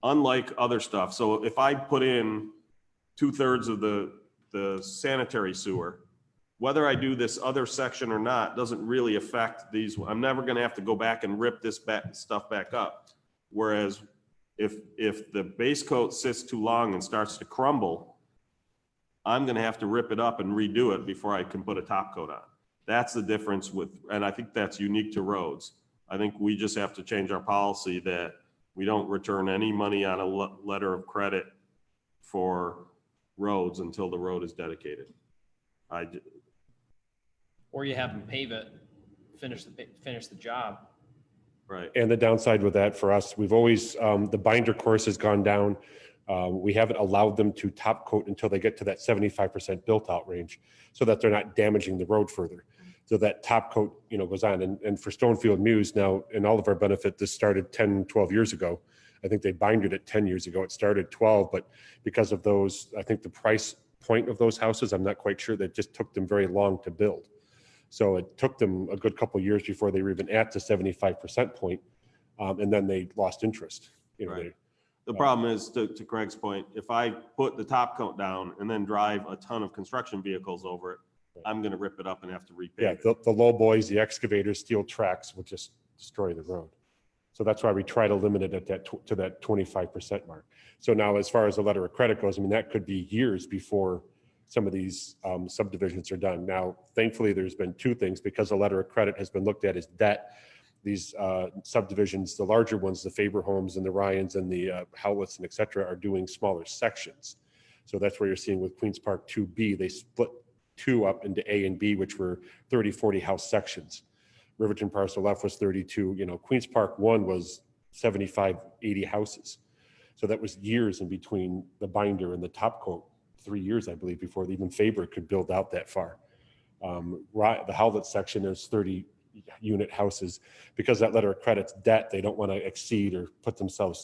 unlike other stuff. So if I put in 2/3 of the sanitary sewer, whether I do this other section or not, doesn't really affect these. I'm never gonna have to go back and rip this stuff back up. Whereas if the base coat sits too long and starts to crumble, I'm gonna have to rip it up and redo it before I can put a top coat on. That's the difference and I think that's unique to roads. I think we just have to change our policy that we don't return any money on a letter of credit for roads until the road is dedicated. Or you have them pave it, finish the job. Right. And the downside with that for us, we've always, the binder course has gone down. We haven't allowed them to top coat until they get to that 75% built out range so that they're not damaging the road further. So that top coat, goes on. And for Stonefield Muse now, in all of our benefit, this started 10, 12 years ago. I think they binded it 10 years ago. It started 12, but because of those, I think the price point of those houses, I'm not quite sure, that just took them very long to build. So it took them a good couple of years before they were even at the 75% point. And then they lost interest. Right. The problem is, to Craig's point, if I put the top coat down and then drive a ton of construction vehicles over it, I'm going to rip it up and have to repave it. The low boys, the excavators, steel tracks will just destroy the road. So that's why we try to limit it at to that 25% mark. So now, as far as the letter of credit goes, I mean, that could be years before some of these subdivisions are done. Now, thankfully, there's been two things, because the letter of credit has been looked at as debt. These subdivisions, the larger ones, the Faber homes and the Ryans and the Howletts and et cetera, are doing smaller sections. So that's where you're seeing with Queens Park 2B, they split 2 up into A and B, which were 30, 40 house sections. Riverton Parcel F was 32, Queens Park 1 was 75, 80 houses. So that was years in between the binder and the top coat, 3 years, I believe, before even Faber could build out that far. The Howlett section is 30 unit houses. Because that letter of credit's debt, they don't want to exceed or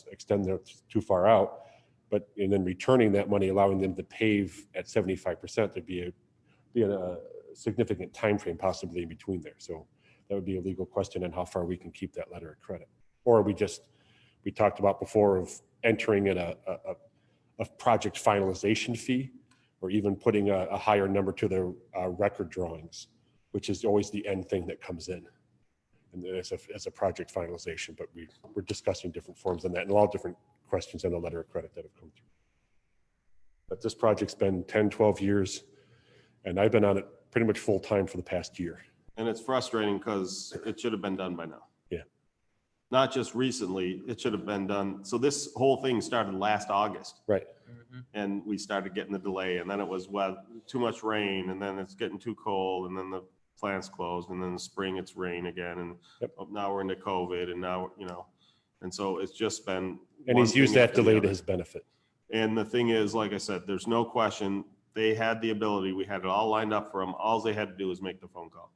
extend them too far out. And then returning that money, allowing them to pave at 75%, there'd be a significant time frame possibly in between there. So that would be a legal question on how far we can keep that letter of credit. Or we talked about before of entering in a project finalization fee, or even putting a higher number to the record drawings, which is always the end thing that comes in, and as a project finalization. But we're discussing different forms on that, and all different questions on the letter of credit that have come through. But this project's been 10, 12 years, and I've been on it pretty much full time for the past year. And it's frustrating because it should have been done by now. Yeah. Not just recently, it should have been done. So this whole thing started last August. Right. And we started getting the delay, and then it was too much rain, and then it's getting too cold, and then the plant's closed, and then in the spring it's rain again, and now we're into COVID, and now, and so it's just been. And he's used that delay to his benefit. And the thing is, like I said, there's no question, they had the ability, we had it all lined up for them. All they had to do was make the phone call.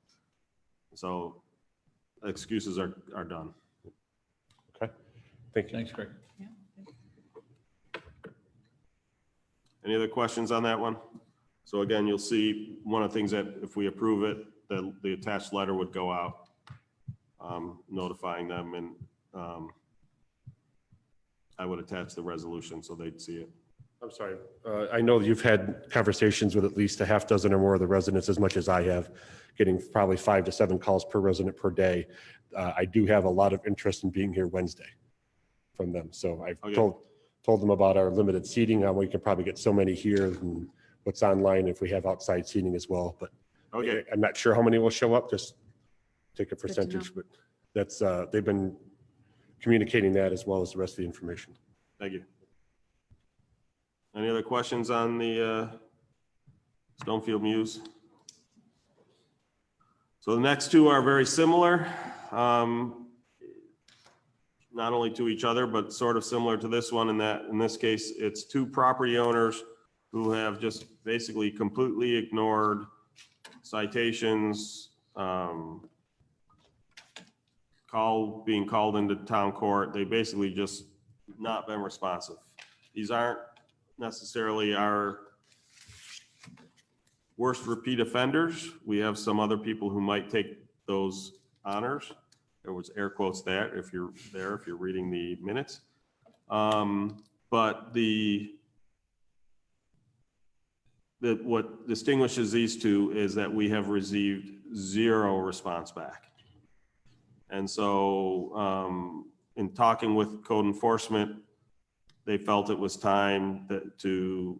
So excuses are done. Okay, thank you. Thanks, Craig. Any other questions on that one? So again, you'll see one of the things that if we approve it, the attached letter would go out notifying them, and I would attach the resolution so they'd see it. I'm sorry. I know you've had conversations with at least a half dozen or more of the residents, as much as I have, getting probably 5 to 7 calls per resident per day. I do have a lot of interest in being here Wednesday from them. So I've told them about our limited seating. We can probably get so many here, and what's online if we have outside seating as well. But I'm not sure how many will show up. Just take a percentage, but that's they've been communicating that as well as the rest of the information. Thank you. Any other questions on the Stonefield Muse? So the next two are very similar, not only to each other, but sort of similar to this one in that, in this case, it's 2 property owners who have just basically completely ignored citations, being called into town court. They basically just not been responsive. These aren't necessarily our worst repeat offenders. We have some other people who might take those honors. There was air quotes that if you're reading the minutes. But what distinguishes these two is that we have received 0 response back. And so in talking with code enforcement, they felt it was time to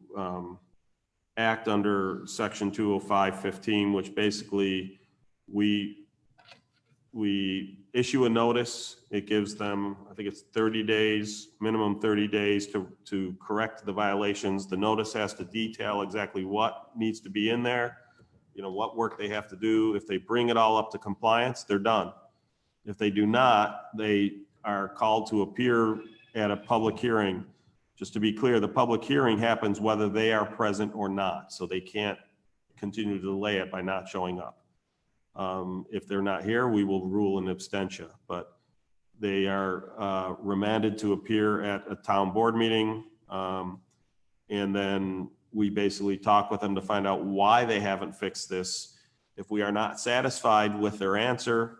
act under section 205-15, which basically we issue a notice. It gives them, I think it's 30 days, minimum 30 days to correct the violations. The notice has to detail exactly what needs to be in there, what work they have to do. If they bring it all up to compliance, they're done. If they do not, they are called to appear at a public hearing. Just to be clear, the public hearing happens whether they are present or not, so they can't continue to delay it by not showing up. If they're not here, we will rule an abstention, but they are remanded to appear at a town board meeting. And then we basically talk with them to find out why they haven't fixed this. If we are not satisfied with their answer,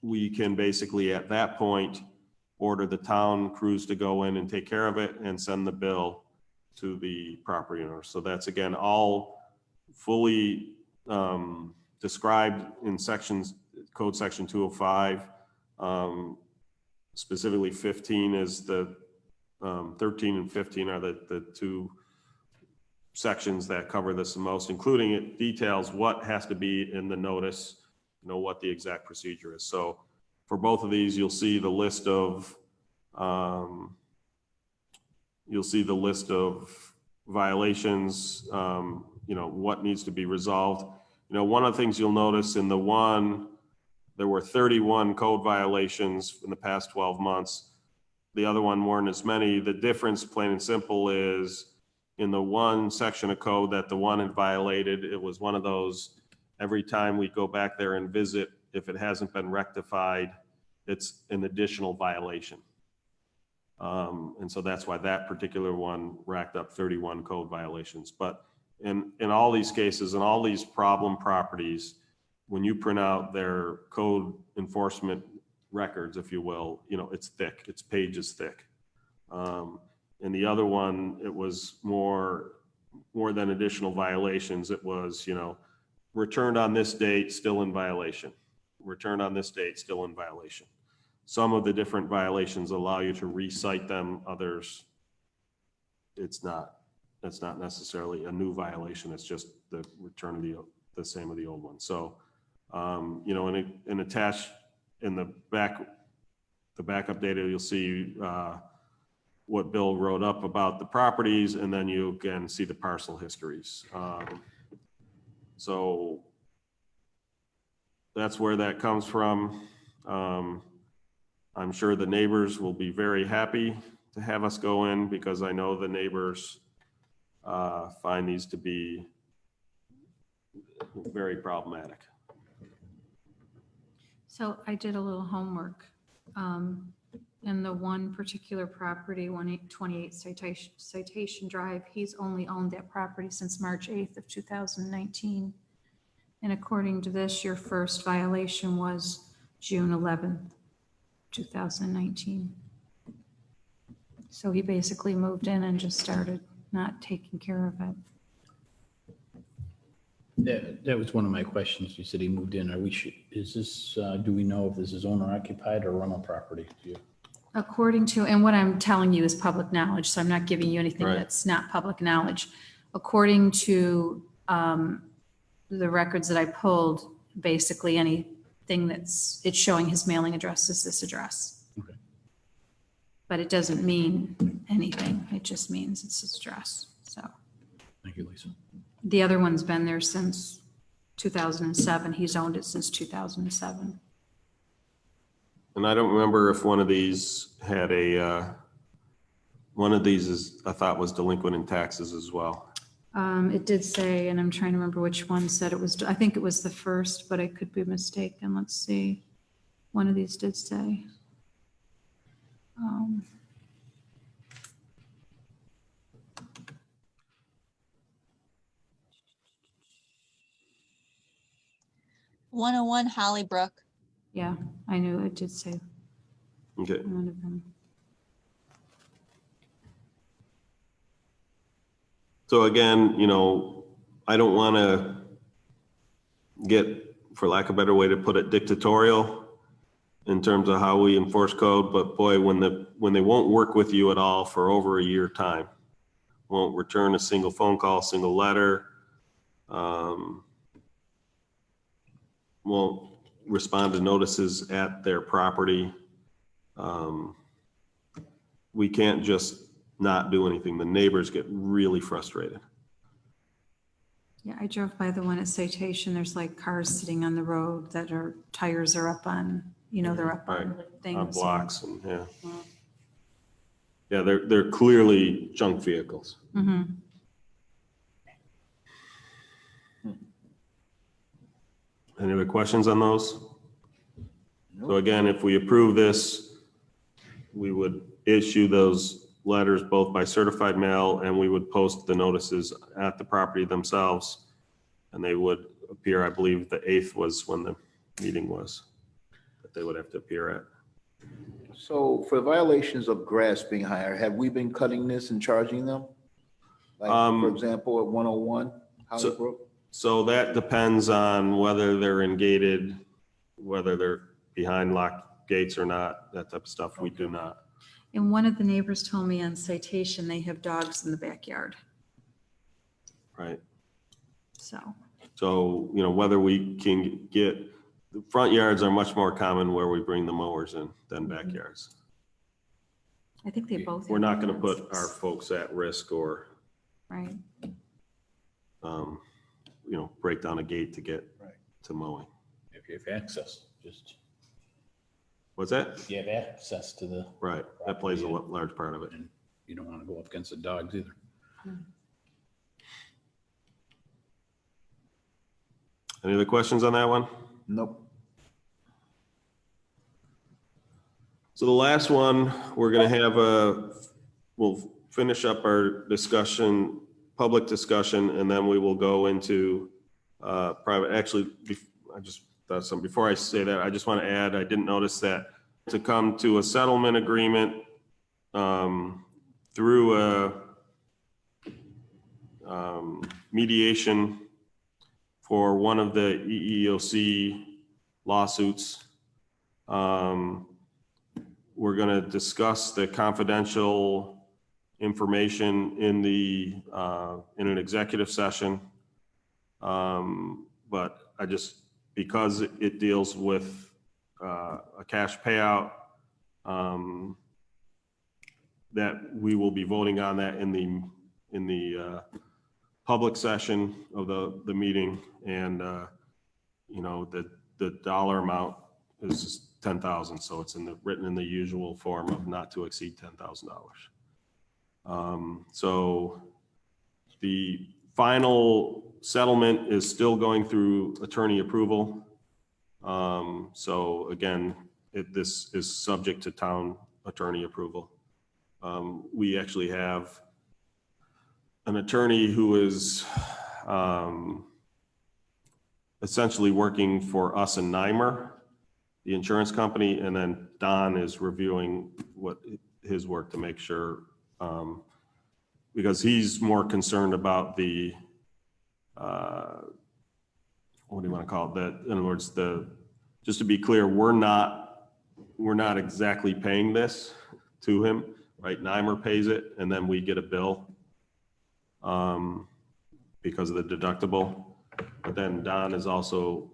we can basically at that point order the town crews to go in and take care of it and send the bill to the property owner. So that's again all fully described in code section 205. Specifically 15 is 13 and 15 are the two sections that cover this the most, including it details what has to be in the notice, what the exact procedure is. So for both of these, you'll see the list of violations, what needs to be resolved. One of the things you'll notice in the one, there were 31 code violations in the past 12 months. The other one weren't as many. The difference, plain and simple, is in the one section of code that the one had violated, it was one of those, every time we go back there and visit, if it hasn't been rectified, it's an additional violation. And so that's why that particular one racked up 31 code violations. But in all these cases, in all these problem properties, when you print out their code enforcement records, if you will, it's thick, it's pages thick. And the other one, it was more than additional violations. It was, returned on this date, still in violation. Returned on this date, still in violation. Some of the different violations allow you to recite them. Others, that's not necessarily a new violation. It's just the return of the same of the old one. So, and attached in the backup data, you'll see what Bill wrote up about the properties, and then you again see the parcel histories. So that's where that comes from. I'm sure the neighbors will be very happy to have us go in, because I know the neighbors find these to be very problematic. So I did a little homework. In the one particular property, 128 Citation Drive, he's only owned that property since March 8th of 2019. And according to this, your first violation was June 11th, 2019. So he basically moved in and just started not taking care of it. That was one of my questions. You said he moved in. Is this, do we know if this is owner occupied or rental property? According to, and what I'm telling you is public knowledge, so I'm not giving you anything Right. that's not public knowledge. According to the records that I pulled, basically anything it's showing his mailing address is this address. Okay. But it doesn't mean anything. It just means it's his address. So Thank you, Lisa. the other one's been there since 2007. He's owned it since 2007. And I don't remember if one of these had one of these is, I thought, was delinquent in taxes as well. It did say, and I'm trying to remember which one said it was, I think it was the first, but I could be mistaken. Let's see. One of these did say. Um, 101 Hollybrook. Yeah, I knew it did say Okay. one of them. So again, you know, I don't want to get, for lack of a better way to put it, dictatorial in terms of how we enforce code, but boy, when they won't work with you at all for over a year time, won't return a single phone call, single letter, won't respond to notices at their property. We can't just not do anything. The neighbors get really frustrated. Yeah, I drove by the one at Citation. There's like cars sitting on the road that are, tires are up on, you know, they're up on things. On blocks and yeah. Yeah, they're clearly junk vehicles. Mm-hmm. Any other questions on those? So again, if we approve this, we would issue those letters both by certified mail, and we would post the notices at the property themselves. And they would appear, I believe the 8th was when the meeting was, that they would have to appear at. So for violations of grass being higher, have we been cutting this and charging them? Like, for example, at 101, Hollybrook? So that depends on whether they're gated, whether they're behind locked gates or not, that type of stuff. We do not. And one of the neighbors told me on Citation, they have dogs in the backyard. Right. So, you know, whether we can get, the front yards are much more common where we bring the mowers in than backyards. I think they both. We're not going to put our folks at risk or, right. You know, break down a gate to get to mowing. If you have access, just. What's that? If you have access to the. Right, that plays a large part of it. And you don't want to go up against the dogs either. Any other questions on that one? Nope. So the last one, we're going to have we'll finish up our discussion, public discussion, and then we will go into private. Actually, I just thought something. Before I say that, I just want to add, I didn't notice that to come to a settlement agreement through a mediation for one of the EEOC lawsuits. We're going to discuss the confidential information in an executive session. But I just, because it deals with a cash payout, that we will be voting on that in the public session of the meeting, and you know, the dollar amount is 10,000, so it's written in the usual form of not to exceed $10,000. So the final settlement is still going through attorney approval. So again, this is subject to town attorney approval. We actually have an attorney who is essentially working for us and Nymer, the insurance company, and then Don is reviewing his work to make sure, because he's more concerned about the, what do you want to call it? In other words, just to be clear, we're not exactly paying this to him, right? Nymer pays it, and then we get a bill because of the deductible. But then Don is also,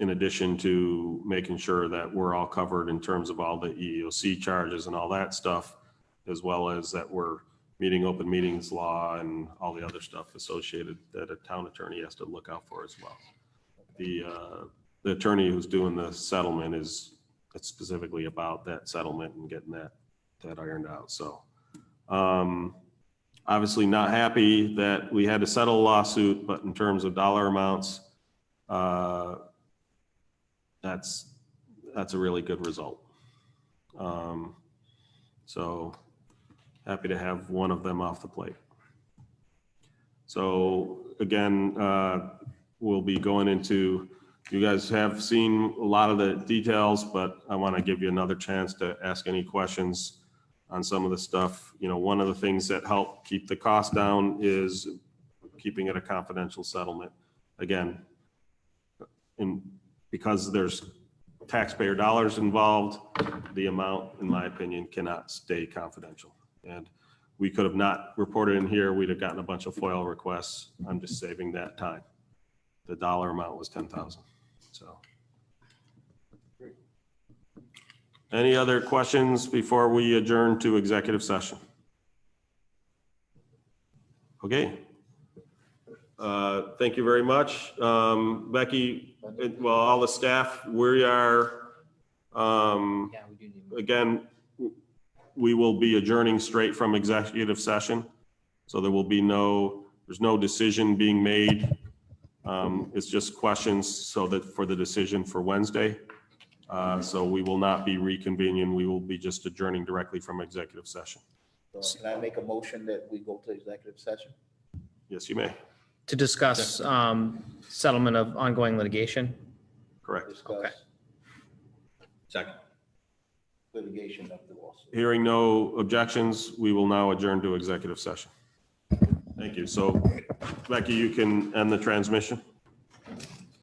in addition to making sure that we're all covered in terms of all the EEOC charges and all that stuff, as well as that we're meeting open meetings law and all the other stuff associated that a town attorney has to look out for as well. The attorney who's doing the settlement it's specifically about that settlement and getting that ironed out. So obviously not happy that we had to settle a lawsuit, but in terms of dollar amounts, that's a really good result. So happy to have one of them off the plate. So again, we'll be going into, you guys have seen a lot of the details, but I want to give you another chance to ask any questions on some of the stuff. You know, one of the things that help keep the cost down is keeping it a confidential settlement. Again, because there's taxpayer dollars involved, the amount, in my opinion, cannot stay confidential. And we could have not reported in here, we'd have gotten a bunch of FOIL requests. I'm just saving that time. The dollar amount was 10,000, so. Any other questions before we adjourn to executive session? Okay. Thank you very much. Becky, well, all the staff, we are, again, we will be adjourning straight from executive session. So there will be there's no decision being made. It's just questions so that for the decision for Wednesday. So we will not be reconvening. We will be just adjourning directly from executive session. So can I make a motion that we go to executive session? Yes, you may. To discuss settlement of ongoing litigation. Correct. Discuss Second. litigation of the lawsuit. Hearing no objections, we will now adjourn to executive session. Thank you. So Becky, you can end the transmission.